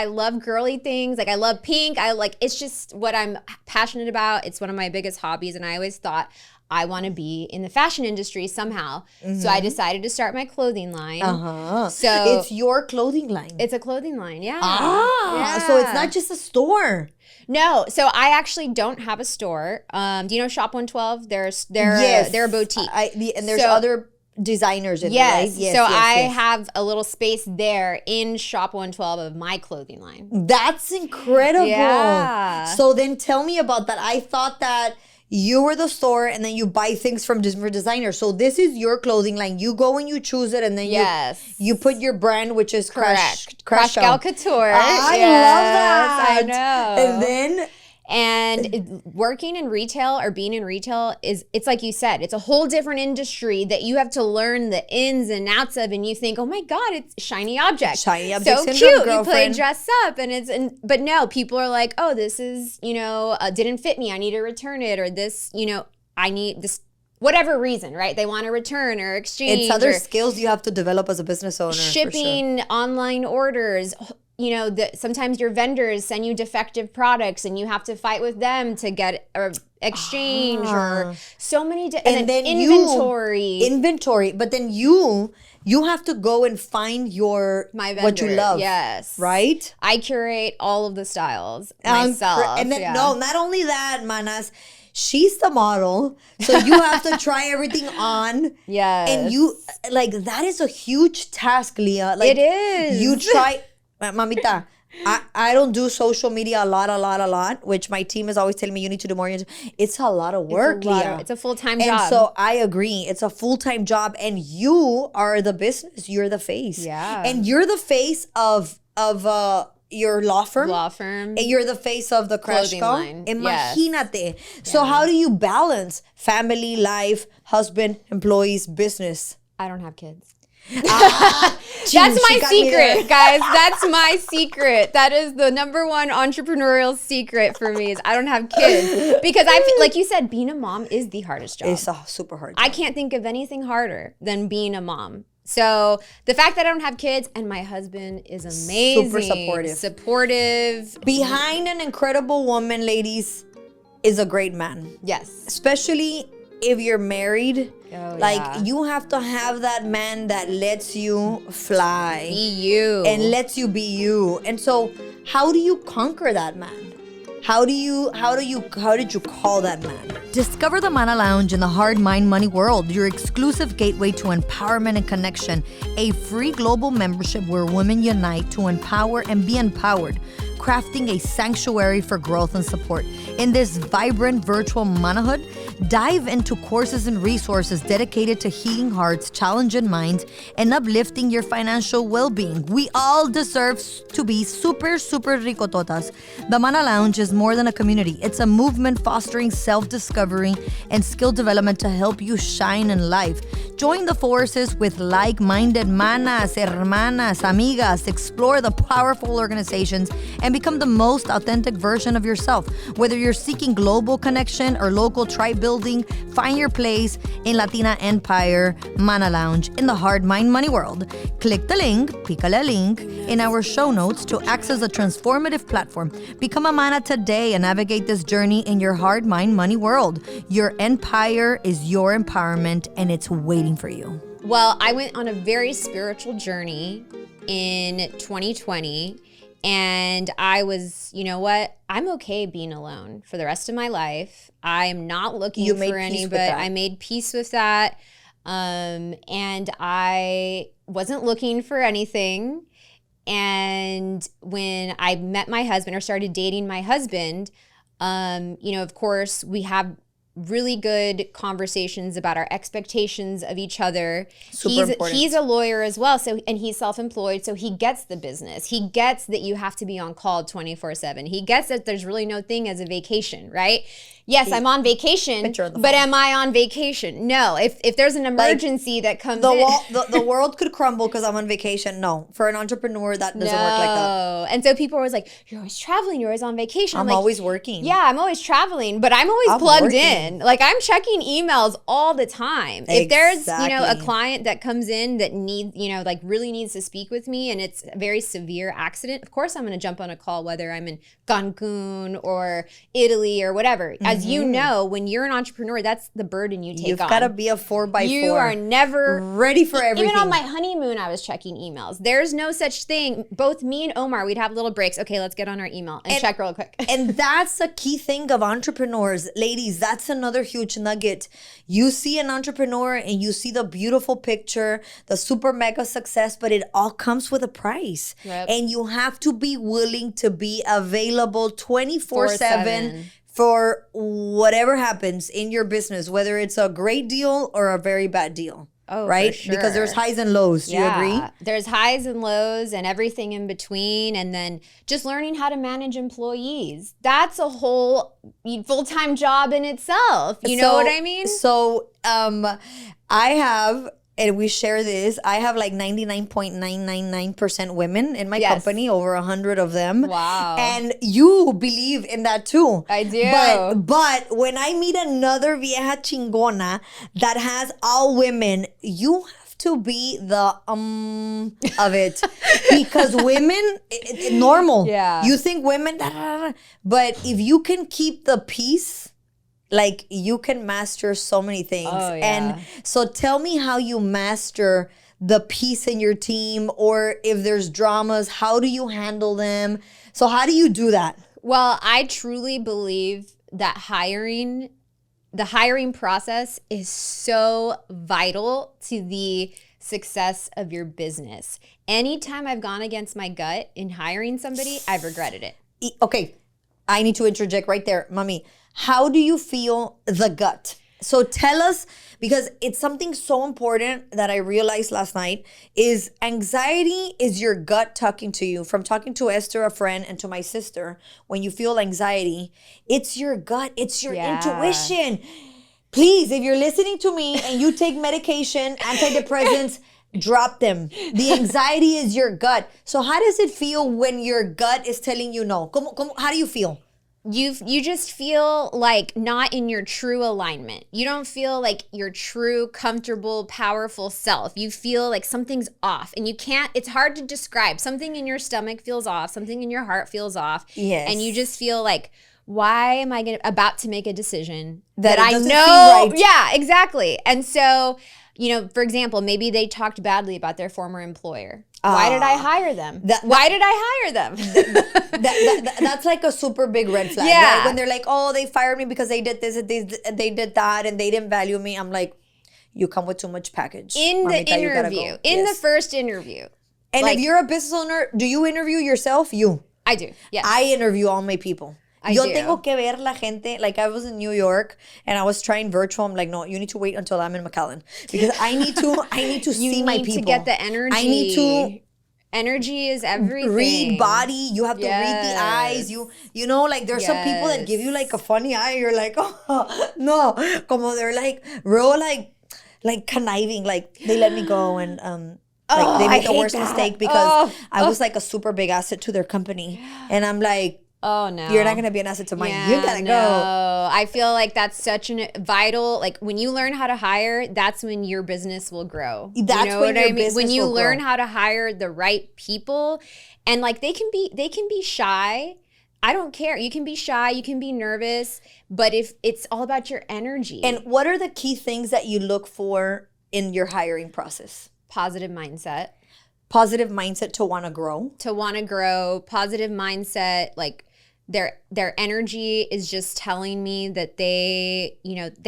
love girly things. Like I love pink. It's just what I'm passionate about. It's one of my biggest hobbies. And I always thought I want to be in the fashion industry somehow. Mm-hmm. So I decided to start my clothing line. So it's your clothing line. It's a clothing line. Yeah. Yeah. So it's not just a store. No, so I actually don't have a store. Do you know Shop 112? They're a boutique. And there's other designers in there, right? Yes. I have a little space there in Shop 112 of my clothing line. That's incredible. Yeah. So then tell me about that. I thought that you were the store and then you buy things from different designers. So this is your clothing line. You go and you choose it and then you put your brand, which is Crash Gal Couture. I love that. I know. And then... working in retail or being in retail it's like you said, it's a whole different industry that you have to learn the ins and outs of, and you think, oh my God, it's shiny object. Shiny object so syndrome, cute. girlfriend. You play dress up but no, people are like, oh, this is, didn't fit me. I need to return it, or this, I need this. Whatever reason, right? They want to return or exchange. It's other skills you have to develop as a business owner. Shipping, online orders. Sometimes your vendors send you defective products and you have to fight with them to get or exchange or so many. And then inventory. But then you have to go and find my vendor, what you love. Yes. Right? I curate all of the styles myself. And then, no, not only that, manas. She's the model, so you have to try everything on. Yes. And that is a huge task, Leah. It is. You try... Mamita, I don't do social media a lot, which my team is always telling me you need to do more. It's a lot of work, Leah. It's a full-time job. And so I agree. It's a full-time job, and you are the business. You're the face. Yeah. And you're the face of your law firm. And you're the face of the Crash line. Imagínate. Yes. So how do you balance family, life, husband, employees, business? I don't have kids. That's my secret, guys. That's my secret. That is the number one entrepreneurial secret for me, is I don't have kids, because like you said, being a mom is the hardest job. It's a super hard job. I can't think of anything harder than being a mom. So the fact that I don't have kids, and my husband is amazing, super supportive. Behind an incredible woman, ladies, is a great man. Yes. Especially if you're married. Oh, you have to have that man that lets you fly. Be you. And lets you be you. And so how do you conquer that man? How did you call that man? Discover the Mana Lounge in the Hard Mind Money world, your exclusive gateway to empowerment and connection. A free global membership where women unite to empower and be empowered, crafting a sanctuary for growth and support. In this vibrant virtual manahood, dive into courses and resources dedicated to healing hearts, challenging minds, and uplifting your financial well-being. We all deserve to be super, super ricototas. The Mana Lounge is more than a community. It's a movement fostering self-discovery and skill development to help you shine in life. Join the forces with like-minded manas, hermanas, amigas. Explore the powerful organizations and become the most authentic version of yourself. Whether you're seeking global connection or local tribe building, find your place in Latina Empire Mana Lounge in the Hard Mind Money world. Click the link, pícale a link, in our show notes to access a transformative platform. Become a mana today and navigate this journey in your Hard Mind Money world. Your empire is your empowerment, and it's waiting for you. Well, I went on a very spiritual journey in 2020. And I was, you know what? I'm okay being alone for the rest of my life. I'm not looking for anybody. I made peace with that. And I wasn't looking for anything. And when I met my husband, or started dating my husband, of course, we have really good conversations about our expectations of each other. He's a lawyer as well, and he's self-employed, so he gets the business. He gets that you have to be on call 24/7. He gets that there's really no thing as a vacation, right? Yes, I'm on vacation, but am I on vacation? No. If there's an emergency that comes the world could crumble because I'm on vacation. No. For an entrepreneur, that doesn't work like that. And so people are always like, you're always traveling, you're always on vacation. I'm like, always working. Yeah, I'm always traveling, but I'm always plugged in. Like, I'm checking emails all the time. If there's, a client that comes in that needs, like really needs to speak with me and it's a very severe accident, of course I'm going to jump on a call, whether I'm in Cancun or Italy or whatever. As you know, when you're an entrepreneur, that's the burden you take on. You've got to be a 4x4. You are never ready for everything. Even on my honeymoon, I was checking emails. There's no such thing. Both me and Omar, we'd have little breaks. Okay, let's get on our email and check real quick. And that's a key thing of entrepreneurs. Ladies, that's another huge nugget. You see an entrepreneur and you see the beautiful picture, the super mega success, but it all comes with a price. Yep. And you have to be willing to be available 24/7 for whatever happens in your business, whether it's a great deal or a very bad deal. Oh, right? For sure. Because there's highs and lows. Do you agree? There's highs and lows and everything in between. And then just learning how to manage employees. That's a whole full-time job in itself. You know what I mean? So I have, and we share this, I have like 99.999% women in my company, over 100 of them. Wow. And you believe in that too. I do. But when I meet another vieja chingona that has all women, you have to be the of it. Because women, normal. Yeah. You think women, but if you can keep the peace, like, you can master so many things. Oh, yeah. And so tell me how you master the peace in your team, or if there's dramas, how do you handle them? So how do you do that? Well, I truly believe that the hiring process is so vital to the success of your business. Anytime I've gone against my gut in hiring somebody, I've regretted it. Okay, I need to interject right there, Mommy. How do you feel the gut? So tell us, because it's something so important that I realized last night, is anxiety is your gut talking to you. From talking to Esther, a friend, and to my sister, when you feel anxiety, it's your gut, it's your intuition. Please, if you're listening to me and you take medication, antidepressants, drop them. The anxiety is your gut. So how does it feel when your gut is telling you no? How do you feel? You just feel like not in your true alignment. You don't feel like your true, comfortable, powerful self. You feel like something's off, and it's hard to describe. Something in your stomach feels off, something in your heart feels off. Yes. And you just feel like, why am I about to make a decision that I know? Right. Yeah, exactly. And so, for example, maybe they talked badly about their former employer. Why did I hire them? Why did I hire them? That's like a super big red flag. Yeah. Right? When they're like, oh, they fired me because they did this and they did that and they didn't value me. I'm like, you come with too much package. In the interview, the first interview. And if you're a business owner, do you interview yourself? I do, yes. I interview all my people. Yo tengo que ver la gente. Like, I was in New York and I was trying virtual. I'm like, no, you need to wait until I'm in McAllen, because I need to see my people. You need to get the energy. I need to. Energy is everything. Read body. You have to read the eyes. You know, like, there's some people that give you like a funny eye. You're like, oh no, como they're like real like conniving. Like, they let me go and like they made the worst mistake because I was like a super big asset to their company, and I'm like, oh no, you're not gonna be an asset to mine. You gotta go. I feel like that's such a vital, like, when you learn how to hire, that's when your business will grow. That's when your business when you will learn grow. how to hire the right people, and like they can be shy. I don't care. You can be shy, you can be nervous, but if it's all about your energy. And what are the key things that you look for in your hiring process? Positive mindset. Positive mindset to want to grow. Positive mindset, like their energy is just telling me that they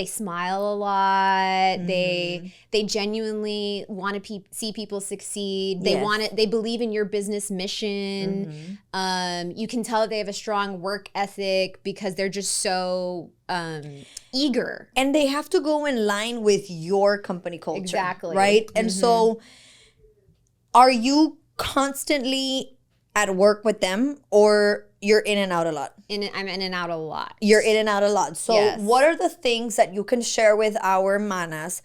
smile a lot. Mm-hmm. They genuinely want to see people succeed. They believe in your business mission. Mm-hmm. You can tell that they have a strong work ethic because they're just so eager. And they have to go in line with your company culture. Exactly. Right? And so are you constantly at work with them, or You're in and out a lot. I'm in and out a lot. You're in and out a lot. So Yes. what are the things that you can share with our manas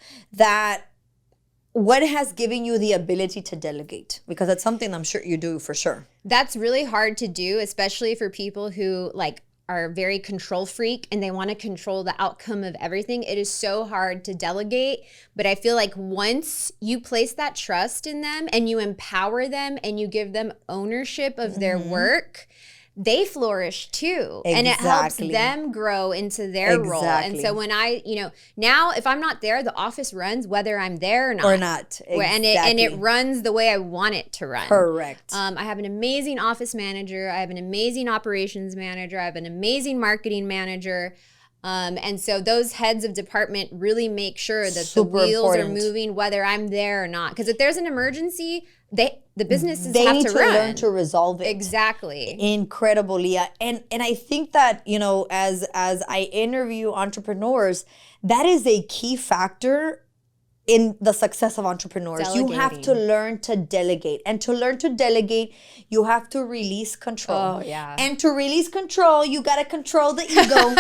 what has given you the ability to delegate? Because that's something I'm sure you do for sure. That's really hard to do, especially for people who like are very control freak and they want to control the outcome of everything. It is so hard to delegate, but I feel like once you place that trust in them and you empower them and you give them ownership of their work, they flourish too. Exactly. And it helps them grow into their role. And so when now if I'm not there, the office runs whether I'm there or not. Exactly. And it runs the way I want it to run. Correct. I have an amazing office manager. I have an amazing operations manager. I have an amazing marketing manager. And so those heads of department really make sure that the wheels are moving whether I'm there or not. Because if there's an emergency, the businesses have need to to run. learn to resolve it. Exactly. Incredible, Leah. And I think that, as I interview entrepreneurs, that is a key factor in the success of entrepreneurs. Delegating. You have to learn to delegate. And to learn to delegate, you have to release control. Oh, yeah. And to release control, you got to control the ego.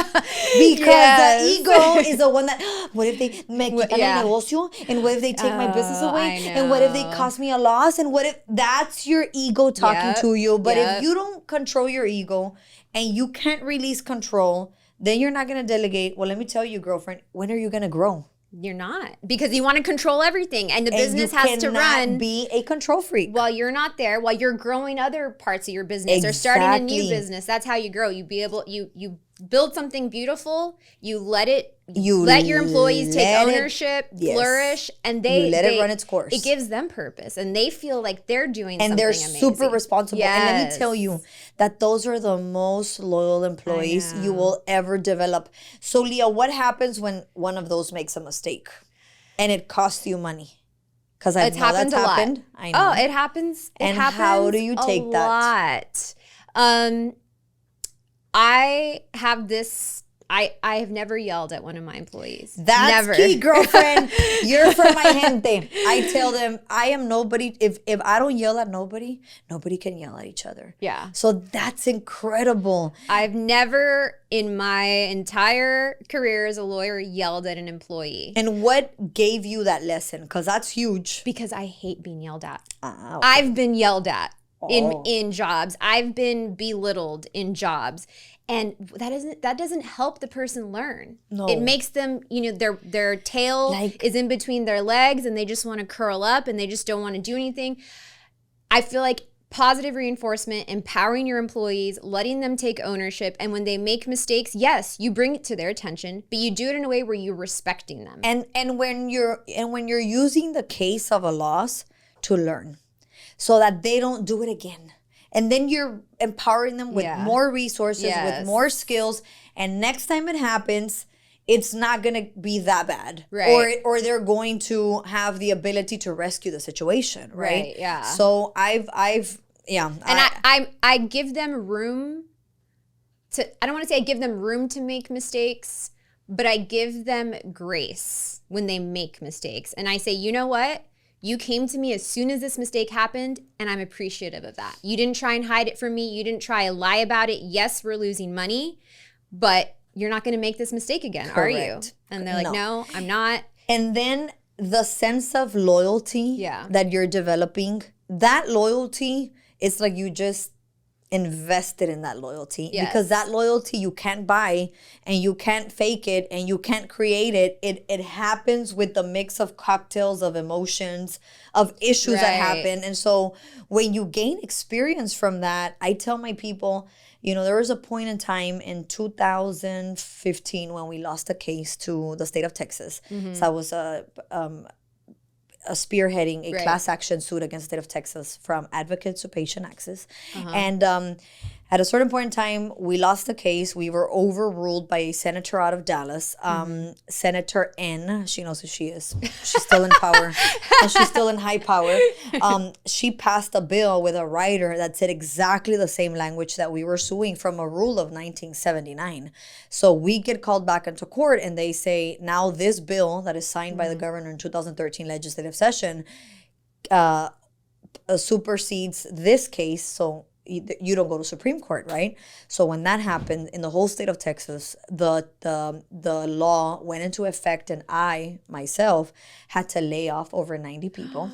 Because the ego is the one that, what if they make el negocio? And what if they take my business away? And what if they cost me a loss? And what if that's your ego talking to you? But if you don't control your ego and you can't release control, then you're not going to delegate. Well, let me tell you, girlfriend, when are you going to grow? You're not, because you want to control everything and the business has to run. Be a control freak while you're not there, while you're growing other parts of your business or starting a new business. That's how you grow. You build something beautiful, you let your employees take ownership, flourish, and they let it run its course. It gives them purpose and they feel like they're doing and something they're amazing. super responsible. Yes. And let me tell you that those are the most loyal employees you will ever develop. So Leah, what happens when one of those makes a mistake and it costs you money? Because I know that's happened. I know. Oh, it happens. And how do you take that? I have this. I have never yelled at one of my employees. That's never. Key, girlfriend. You're from my gente. I tell them I am nobody. If I don't yell at nobody can yell at each other. Yeah. So that's incredible. I've never in my entire career as a lawyer yelled at an employee. And what gave you that lesson? Because that's huge. Because I hate being yelled at. Okay. I've been yelled at in jobs. I've been belittled in jobs. And that doesn't help the person learn. No. It makes them, their tail is in between their legs and they just want to curl up and they just don't want to do anything. I feel like positive reinforcement, empowering your employees, letting them take ownership, and when they make mistakes, yes, you bring it to their attention, but you do it in a way where you're respecting them. And when you're using the case of a loss to learn, so that they don't do it again. And then you're empowering them with more resources, with more skills. And next time it happens, it's not going to be that bad. Right. Or they're going to have the ability to rescue the situation. Right. Yeah. So I give them room I don't want to say I give them room to make mistakes, but I give them grace when they make mistakes. And I say, you know what? You came to me as soon as this mistake happened, and I'm appreciative of that. You didn't try and hide it from me. You didn't try and lie about it. Yes, we're losing money, but you're not going to make this mistake again, are you? And they're like, no, I'm not. And then the sense of loyalty that you're developing, that loyalty is like you just invested in that loyalty. Because that loyalty you can't buy and you can't fake it and you can't create it. It happens with the mix of cocktails of emotions, of issues that happen. And so when you gain experience from that, I tell my people, there was a point in time in 2015 when we lost a case to the state of Texas. So I was spearheading a class action suit against the state of Texas from advocates to patient access. And at a certain point in time, we lost the case. We were overruled by a senator out of Dallas, Senator N. She knows who she is. She's still in power. And she's still in high power. She passed a bill with a rider that said exactly the same language that we were suing from a rule of 1979. So we get called back into court and they say, now this bill that is signed by the governor in 2013 legislative session supersedes this case. So you don't go to Supreme Court, right? So when that happened in the whole state of Texas, the law went into effect, and I myself had to lay off over 90 people.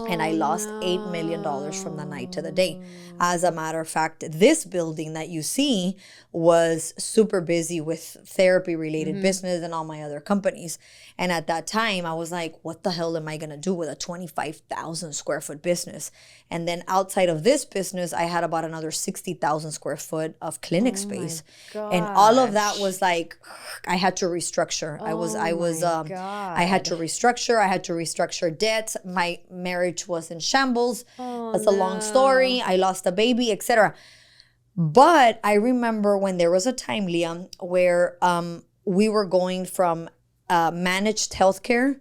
And I lost $8 million from the night to the day. As a matter of fact, this building that you see was super busy with therapy-related business and all my other companies. And at that time, I was like, what the hell am I going to do with a 25,000 square foot business? And then outside of this business, I had about another 60,000 square foot of clinic space. And all of that was like, I had to restructure. I had to restructure. I had to restructure debts. My marriage was in shambles. That's a long story. I lost a baby, etc. But I remember when there was a time, Leah, where we were going from managed healthcare,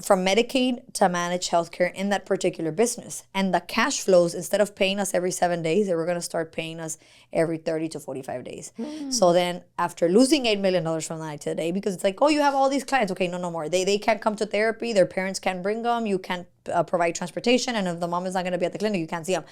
from Medicaid to managed healthcare in that particular business. And the cash flows, instead of paying us every 7 days, they were going to start paying us every 30 to 45 days. So then after losing $8 million from the night to the day, because it's like, oh, you have all these clients. Okay, no more. They can't come to therapy. Their parents can't bring them. You can't provide transportation. And if the mom is not going to be at the clinic, you can't see them.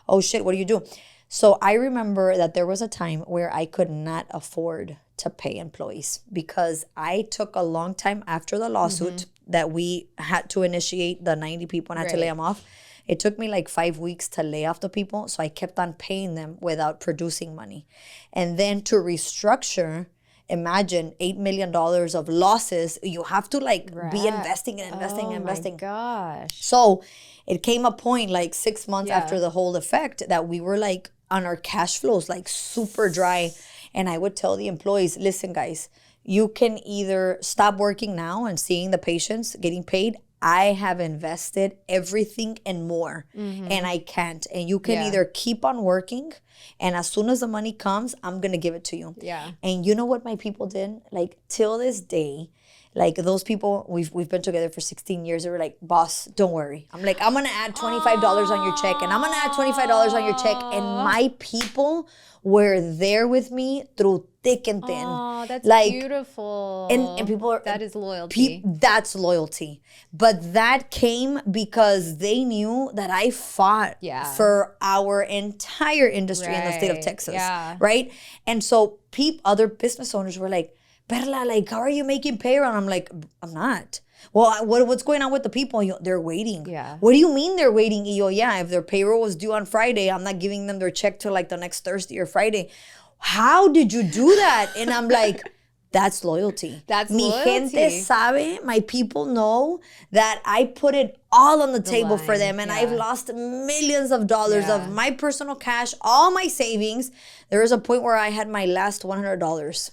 Oh, shit, what do you do? So I remember that there was a time where I could not afford to pay employees because I took a long time after the lawsuit that we had to initiate the 90 people and had to lay them off. It took me like 5 weeks to lay off the people. So I kept on paying them without producing money. And then to restructure, imagine $8 million of losses. You have to be investing and investing and investing. Oh my gosh. So it came a point like 6 months after the whole effect that we were like on our cash flows, like super dry. And I would tell the employees, listen, guys, you can either stop working now and seeing the patients getting paid. I have invested everything and more, and I can't. And you can either keep on working, and as soon as the money comes, I'm going to give it to you. Yeah. And you know what my people did? Like, till this day, like those people, we've been together for 16 years. They were like, boss, don't worry. I'm like, I'm going to add $25 on your check, and I'm going to add $25 on your check. And my people were there with me through thick and thin. Oh, that's beautiful. And people are... That is loyalty. That's loyalty. But that came because they knew that I fought for our entire industry in the state of Texas. Yeah. Right? And so other business owners were like, Perla, like, how are you making payroll? I'm like, I'm not. Well, what's going on with the people? They're waiting. Yeah. What do you mean they're waiting? If their payroll was due on Friday, I'm not giving them their check till like the next Thursday or Friday. How did you do that? And I'm like, that's loyalty. That's Mi loyalty. gente sabe, my people know that I put it all on the table for them. And I've lost millions of dollars of my personal cash, all my savings. There was a point where I had my last $100.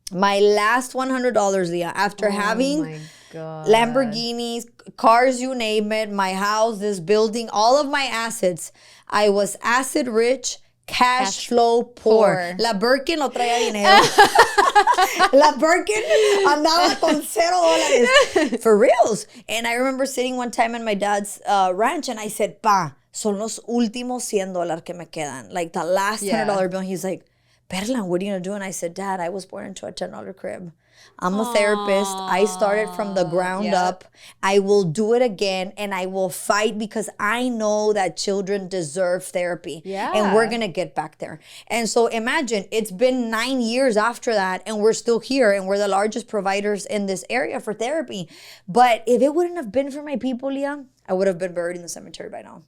My last $100, Leah, after having Lamborghinis, cars, you name it, my house, this building, all of my assets. I was asset rich, cash flow poor. La Birkin no traía dinero. La Birkin andaba con $0. For reals. And I remember sitting one time in my dad's ranch and I said, Pa, son los últimos $100 que me quedan. Like the last $100 bill. He's like, Perla, what are you going to do? And I said, Dad, I was born into a $10 crib. I'm a therapist. I started from the ground up. I will do it again, and I will fight because I know that children deserve therapy. Yeah. And we're going to get back there. And so imagine, it's been 9 years after that, and we're still here, and we're the largest providers in this area for therapy. But if it wouldn't have been for my people, Leah, I would have been buried in the cemetery by now.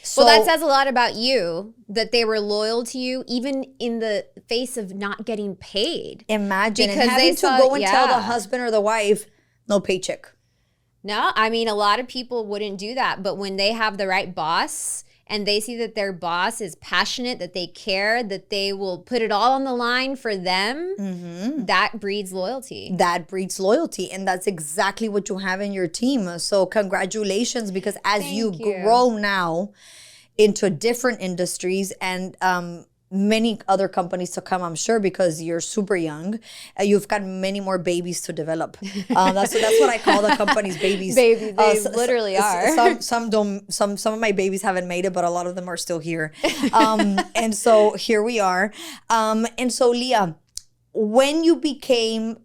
So, well, that says a lot about you, that they were loyal to you, even in the face of not getting paid. Imagine, because and having to go and tell the husband or the wife, no paycheck. No, I mean, a lot of people wouldn't do that. But when they have the right boss and they see that their boss is passionate, that they care, that they will put it all on the line for them, that breeds loyalty. That breeds loyalty. And that's exactly what you have in your team. So congratulations, because as you grow now into different industries and many other companies to come, I'm sure, because you're super young. You've got many more babies to develop. That's what I call the company's babies. Babies, they literally are. Some of my babies haven't made it, but a lot of them are still here. And so here we are. And so, Leah, when you became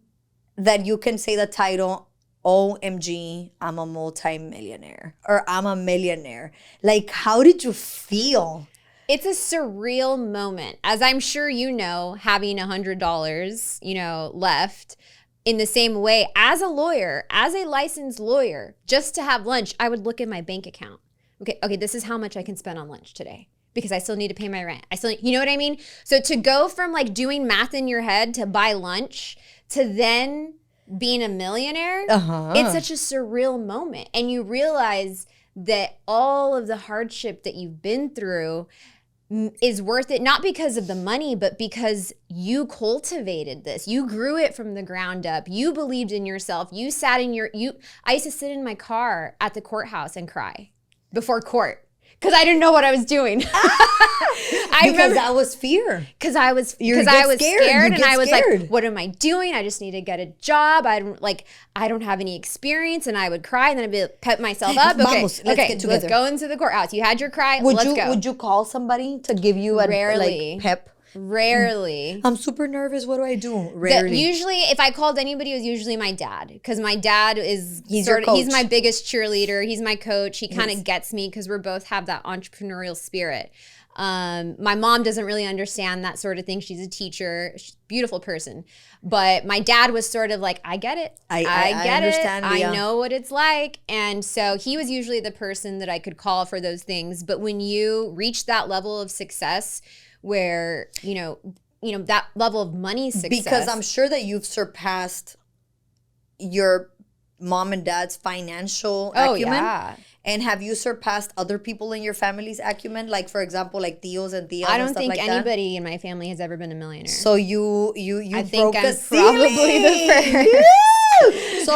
that you can say the title, OMG, I'm a multi-millionaire, or I'm a millionaire, like, how did you feel? It's a surreal moment. As I'm sure you know, having $100, left, in the same way, as a lawyer, as a licensed lawyer, just to have lunch, I would look at my bank account. Okay, this is how much I can spend on lunch today because I still need to pay my rent. You know what I mean? So to go from like doing math in your head to buy lunch to then being a millionaire, it's such a surreal moment. And you realize that all of the hardship that you've been through is worth it, not because of the money, but because you cultivated this. You grew it from the ground up. You believed in yourself. You sat in I used to sit in my car at the courthouse and cry before court because I didn't know what I was doing. That was fear. Because I was scared and I was like, what am I doing? I just need to get a job. I don't have any experience, and I would cry, and then I'd pep myself up. Vamos, let's get together. Let's go into the courthouse. You had your cry. Let's go. Would you call somebody to give you a pep? Rarely. I'm super nervous. What do I do? Rarely. Usually, if I called anybody, it was usually my dad, because my dad is he's my biggest cheerleader. He's my coach. He kind of gets me because we both have that entrepreneurial spirit. My mom doesn't really understand that sort of thing. She's a teacher. She's a beautiful person. But my dad was sort of like, I get it. I get understand, it. Leah. I know what it's like. And so he was usually the person that I could call for those things. But when you reach that level of success where, that level of money success. Because I'm sure that you've surpassed your mom and dad's financial acumen. Yeah. And have you surpassed other people in your family's acumen? Like, for example, like tios and tias. I don't think anybody in my family has ever been a millionaire. So you I broke think I'm a ceiling. probably the first. So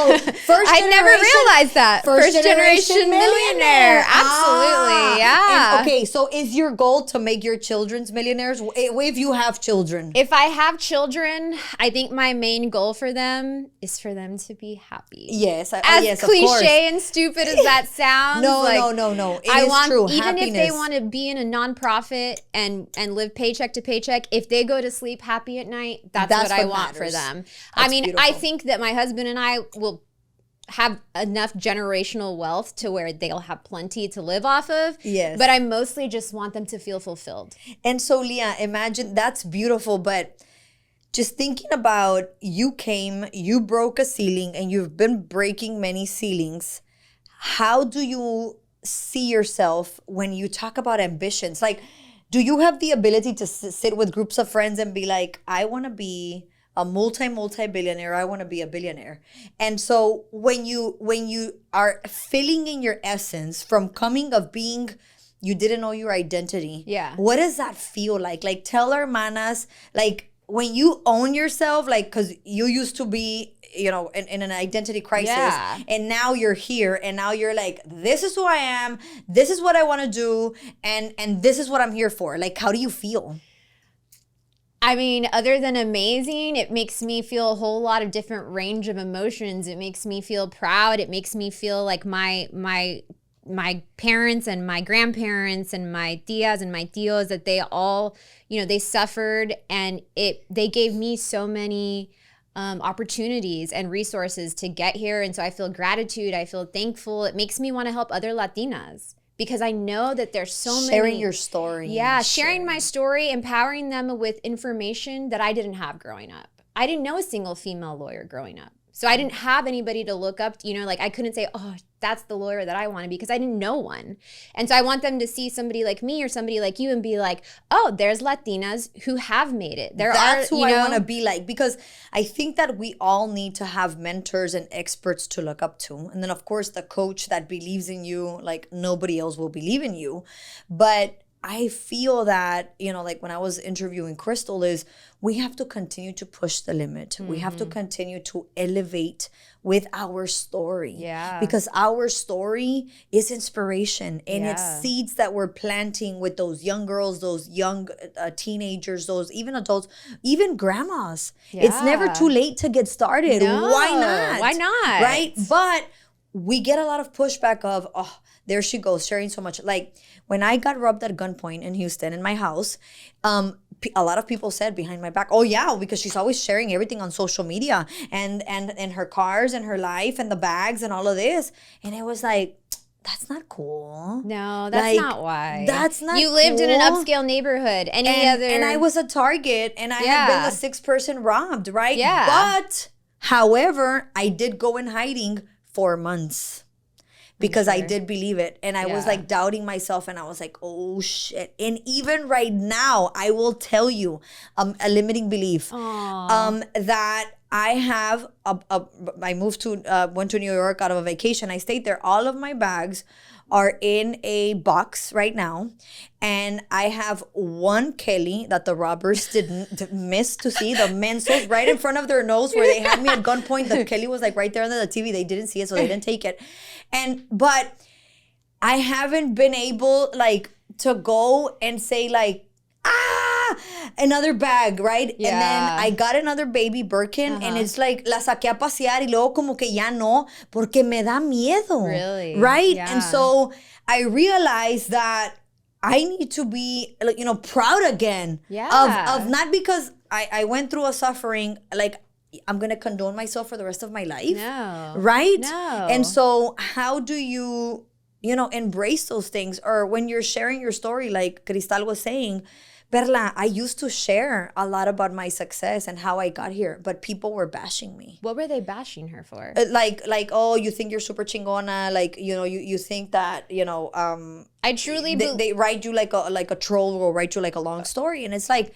I never realized that. First generation millionaire. Absolutely. Yeah. And, okay, so is your goal to make your children's millionaires? If you have children. If I have children, I think my main goal for them is for them to be happy. Yes. As yes, cliche and stupid as that sounds. No. It is true. Even Happiness. if they want to be in a nonprofit and live paycheck to paycheck, if they go to sleep happy at night, that's what I want for them. Beautiful. I think that my husband and I will have enough generational wealth to where they'll have plenty to live off of. Yes. But I mostly just want them to feel fulfilled. And so, Leah, imagine, that's beautiful, but just thinking about you broke a ceiling, and you've been breaking many ceilings. How do you see yourself when you talk about ambitions? Like, do you have the ability to sit with groups of friends and be like, I want to be a multi-billionaire, I want to be a billionaire? And so when you are filling in your essence from coming of being, you didn't know your identity. Yeah. What does that feel like? Like, tell our manas, like, when you own yourself, like, because you used to be, in an identity crisis, and now you're here, and now you're like, this is who I am, this is what I want to do, and this is what I'm here for. Like, how do you feel? I mean, other than amazing, it makes me feel a whole lot of different range of emotions. It makes me feel proud. It makes me feel like my parents and my grandparents and my tias and my tios, that they all, they suffered, and they gave me so many opportunities and resources to get here. And so I feel gratitude. I feel thankful. It makes me want to help other Latinas, because I know that there's so many. Sharing your story. Yeah, sharing my story, empowering them with information that I didn't have growing up. I didn't know a single female lawyer growing up. So I didn't have anybody to look up to, like, I couldn't say, oh, that's the lawyer that I want to be, because I didn't know one. And so I want them to see somebody like me or somebody like you and be like, oh, there's Latinas who have made it. That's who I want to be like, because I think that we all need to have mentors and experts to look up to. And then, of course, the coach that believes in you like nobody else will believe in you. But I feel that, like when I was interviewing Crystal, is we have to continue to push the limit. Mm-hmm. We have to continue to elevate with our story. Yeah. Because our story is inspiration, and it's seeds that we're planting with those young girls, those young teenagers, those even adults, even grandmas. Yeah. It's never too late to get started. No. Why not? Why not? Right? But we get a lot of pushback of, oh, there she goes, sharing so much. Like, when I got robbed at gunpoint in Houston in my house, a lot of people said behind my back, oh yeah, because she's always sharing everything on social media and her cars and her life and the bags and all of this. And it was like, that's not cool. No, that's not why. That's not You lived in an cool. upscale neighborhood. And I was a target, and I had been the sixth person robbed, right? Yeah. But, however, I did go in hiding 4 months. Because I did believe it. And I was like doubting myself, and I was like, oh shit. And even right now, I will tell you a limiting belief that I have, I moved to, went to New York out of a vacation. I stayed there. All of my bags are in a box right now. And I have one Kelly that the robbers didn't miss to see. The mensos right in front of their nose where they had me at gunpoint. The Kelly was like right there under the TV. They didn't see it, so they didn't take it. But I haven't been able like to go and say like, another bag, right? Yeah. And then I got another baby Birkin, and it's like, la saqué a pasear, y luego como que ya no, porque me da miedo. Really? Right? Yeah. And so I realized that I need to be, you know, proud again. Yeah. Of not because I went through a suffering, like, I'm going to condone myself for the rest of my life. No. Right? No. And so how do you, you know, embrace those things? Or when you're sharing your story, like Cristal was saying, Perla, I used to share a lot about my success and how I got here, but people were bashing me. What were they bashing her for? Like, oh, you think you're super chingona? Like, you know, you think that, you know, I truly they write you like a troll, or write you like a long story, and it's like,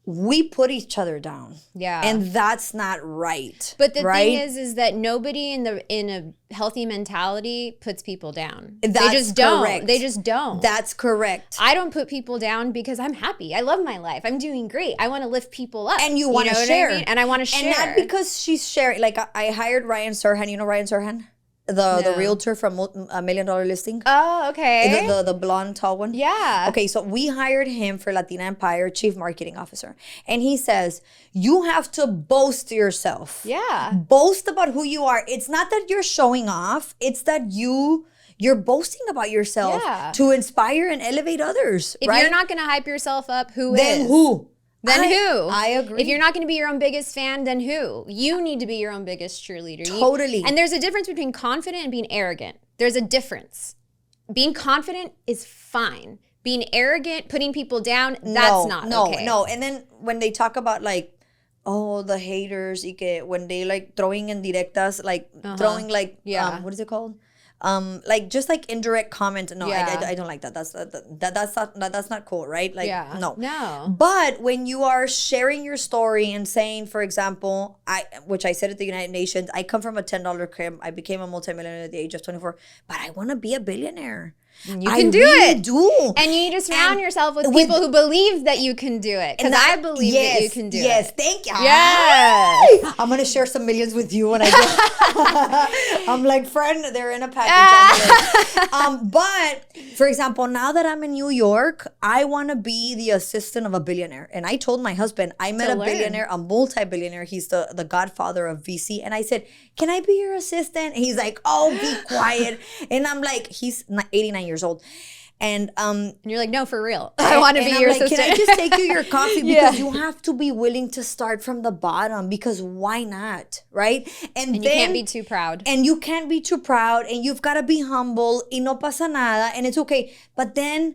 we put each other down. Yeah. And that's not right. But the right? thing is that nobody in a healthy mentality puts people down. That's they just don't. correct. They just don't. That's correct. I don't put people down because I'm happy. I love my life. I'm doing great. I want to lift people up. And you want to share. What I mean? And I want to share. And not because she's sharing. Like, I hired Ryan Serhan. You know Ryan Serhan? The realtor from $1 Million Listing. Oh, okay. The blonde, tall one. Yeah. Okay, so we hired him for Latina Empire, Chief Marketing Officer. And he says, you have to boast yourself. Yeah. Boast about who you are. It's not that you're showing off. It's that you're boasting about yourself to inspire and elevate others. If right? you're not going to hype yourself up, who then is? Who? Then who? I agree. If you're not going to be your own biggest fan, then who? You need to be your own biggest cheerleader. Totally. And there's a difference between confident and being arrogant. There's a difference. Being confident is fine. Being arrogant, putting people down, that's not okay. No. And then when they talk about like, oh, the haters, when they like throwing indirectas, like throwing like, what is it called? Like just like indirect comment. No, I don't like that. That's not cool, right? Like, no. But when you are sharing your story and saying, for example, which I said at the United Nations, I come from a $10 crib. I became a multimillionaire at the age of 24, but I want to be a billionaire. You can do it. Do. And you need to surround yourself with people who believe that you can do it. Because I believe that you can do it. Yes, thank you. Yes. I'm going to share some millions with you when I go. I'm like, friend, they're in a package. But, for example, now that I'm in New York, I want to be the assistant of a billionaire. And I told my husband, I met a billionaire, a multi-billionaire. He's the godfather of VC. And I said, can I be your assistant? And he's like, oh, be quiet. And I'm like, he's 89 years old. And you're like, no, for real. I want to be your assistant. Can I just take you your coffee? Because you have to be willing to start from the bottom, because why not? Right? And then, you can't be too proud. And you can't be too proud, and you've got to be humble, y no pasa nada, and it's okay. But then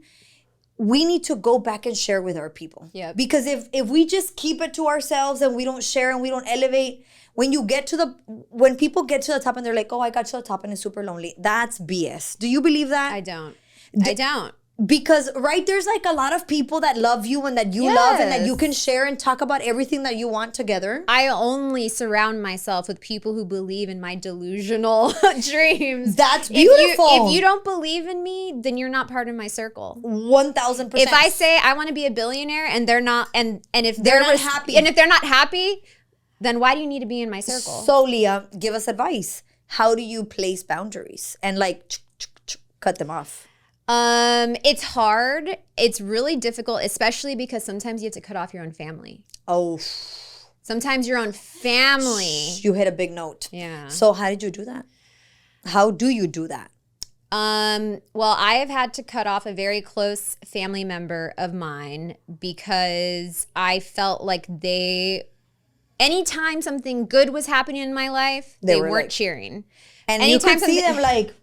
we need to go back and share with our people. Yep. Because if we just keep it to ourselves and we don't share and we don't elevate, when people get to the top and they're like, oh, I got to the top and it's super lonely, that's BS. Do you believe that? I don't. Because, right, there's like a lot of people that love you and that you love and that you can share and talk about everything that you want together. I only surround myself with people who believe in my delusional dreams. That's beautiful. If you don't believe in me, then you're not part of my circle. 1,000%. If I say I want to be a billionaire and they're not, and if they're not happy, and if they're not happy, then why do you need to be in my circle? So, Leah, give us advice. How do you place boundaries and like cut them off? It's hard. It's really difficult, especially because sometimes you have to cut off your own family. Oh. Sometimes your own family. You hit a big note. Yeah. So how did you do that? How do you do that? Well, I have had to cut off a very close family member of mine because I felt like anytime something good was happening in my life, they weren't like, cheering. And anytime you could see them like,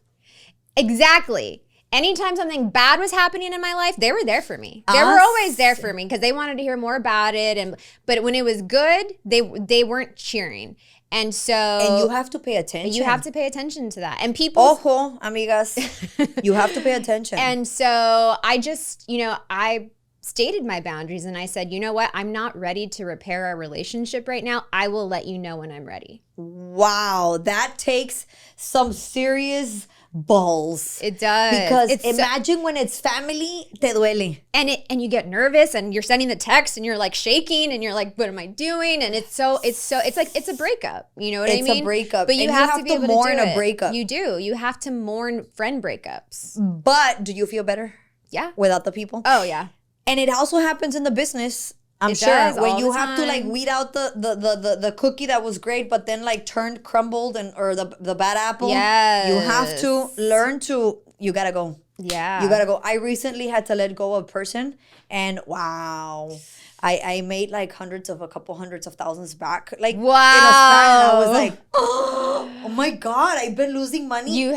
Exactly. Anytime something bad was happening in my life, they were there for me. They were always there for me because they wanted to hear more about it. But when it was good, they weren't cheering. And you have to pay attention. You have to pay attention to that. And people... Ojo, amigas. You have to pay attention. And so I just, I stated my boundaries and I said, you know what? I'm not ready to repair our relationship right now. I will let you know when I'm ready. Wow. That takes some serious balls. It does. Because imagine when it's family, te duele. And you get nervous and you're sending the text and you're like shaking and you're like, what am I doing? And it's like it's a breakup. You know what I mean? It's a breakup. But you have to be able mourn to do a breakup. You do. You have to mourn friend breakups. But do you feel better? Yeah. Without the people? Oh yeah. And it also happens in the business. I'm sure when you have to like weed out the cookie that was great, but then like turned crumbled or the bad apple. Yes. You have to learn to. You gotta go. Yeah. You gotta go. I recently had to let go of a person, and wow, I made like a couple hundreds of thousands back. Like wow. In a span, and I was like, oh my God, I've been losing money.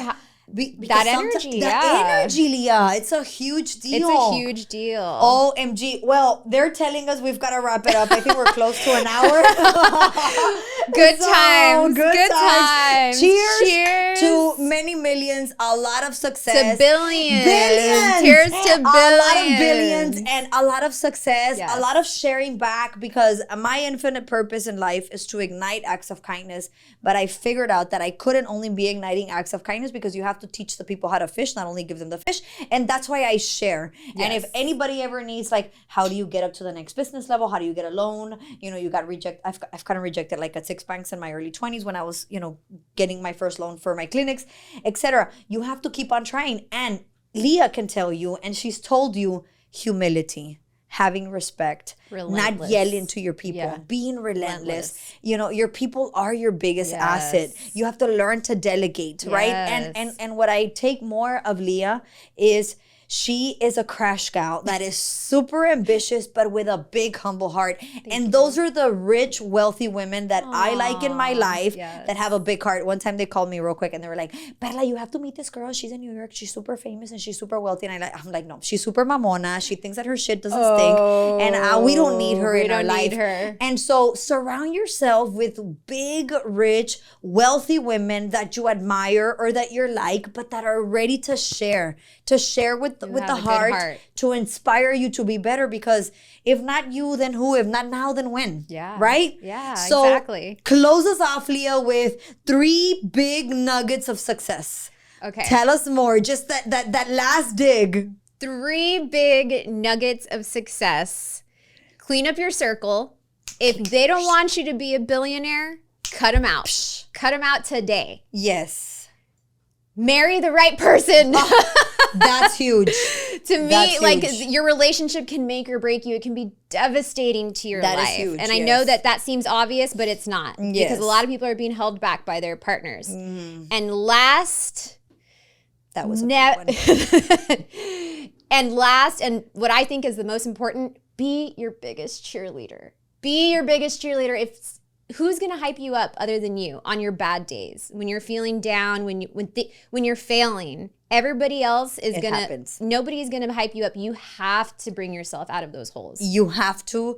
That energy, Leah. It's a huge deal. It's a huge deal. OMG. Well, they're telling us we've got to wrap it up. I think we're close to an hour. Good times. Cheers to many millions. A lot of success. To billions. Billions. Cheers to billions. A lot of billions and a lot of success. Yes. A lot of sharing back, because my infinite purpose in life is to ignite acts of kindness. But I figured out that I couldn't only be igniting acts of kindness, because you have to teach the people how to fish, not only give them the fish. And that's why I share. Yes. And if anybody ever needs, like, how do you get up to the next business level? How do you get a loan? You got rejected. I've kind of rejected like at 6 banks in my early 20s when I was, getting my first loan for my clinics, etc. You have to keep on trying. And Leah can tell you, and she's told you, humility, having respect, not yelling to your people, being relentless. Your people are your biggest asset. You have to learn to delegate, right? And what I take more of Leah is she is a crash gal that is super ambitious, but with a big, humble heart. And those are the rich, wealthy women that I like in my life that have a big heart. One time they called me real quick and they were like, Perla, you have to meet this girl. She's in New York. She's super famous and she's super wealthy. And I'm like, no, she's super mamona. She thinks that her shit doesn't stink. And we don't need her in our life. And so surround yourself with big, rich, wealthy women that you admire or that you're like, but that are ready to share with the heart to inspire you to be better, because if not you, then who? If not now, then when? Yeah. Right? Yeah, so exactly. Close us off, Leah, with 3 big nuggets of success. Okay. Tell us more. Just that last dig. 3 big nuggets of success. Clean up your circle. If they don't want you to be a billionaire, cut them out. Cut them out today. Yes. Marry the right person. That's huge. To me, like, your relationship can make or break you. It can be devastating to your life. That is huge, and I know that seems obvious, but it's not. Yes. Because a lot of people are being held back by their partners. Mm. And last... That was a big one. And last, and what I think is the most important, be your biggest cheerleader. Be your biggest cheerleader. Who's gonna hype you up other than you on your bad days, when you're feeling down, when you're failing? Everybody else is nobody's gonna hype you up. You have to bring yourself out of those holes. You have to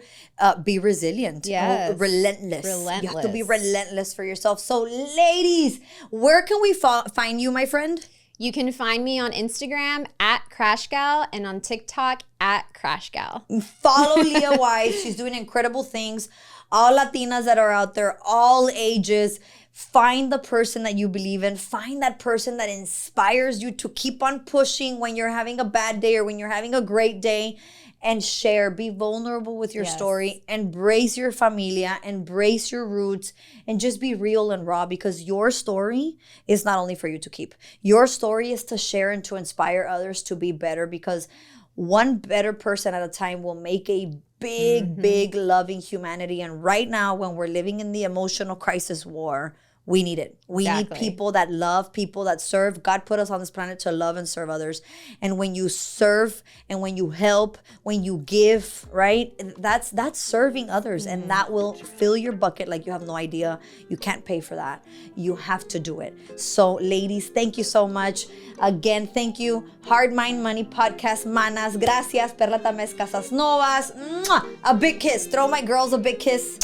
be resilient. Yes. Relentless. You have to be relentless for yourself. So ladies, where can we find you, my friend? You can find me on Instagram @CrashGal and on TikTok @CrashGal. Follow Leah Wise. She's doing incredible things. All Latinas that are out there, all ages, find the person that you believe in. Find that person that inspires you to keep on pushing when you're having a bad day or when you're having a great day. And share. Be vulnerable with your story. Embrace your familia. Embrace your roots. And just be real and raw, because your story is not only for you to keep. Your story is to share and to inspire others to be better, because one better person at a time will make a big, big loving humanity. And right now, when we're living in the emotional crisis war, We need it. We need Exactly. people that love, people that serve. God put us on this planet to love and serve others. And when you serve and when you help, when you give, right? That's serving others. And that will fill your bucket like you have no idea. You can't pay for that. You have to do it. So ladies, thank you so much. Again, thank you. Hard Mind Money Podcast, manas. Gracias. Perla Tamez Casasnovas. Mwah! A big kiss. Throw my girls a big kiss.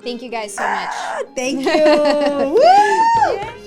Thank you guys so much. Thank you. Woo!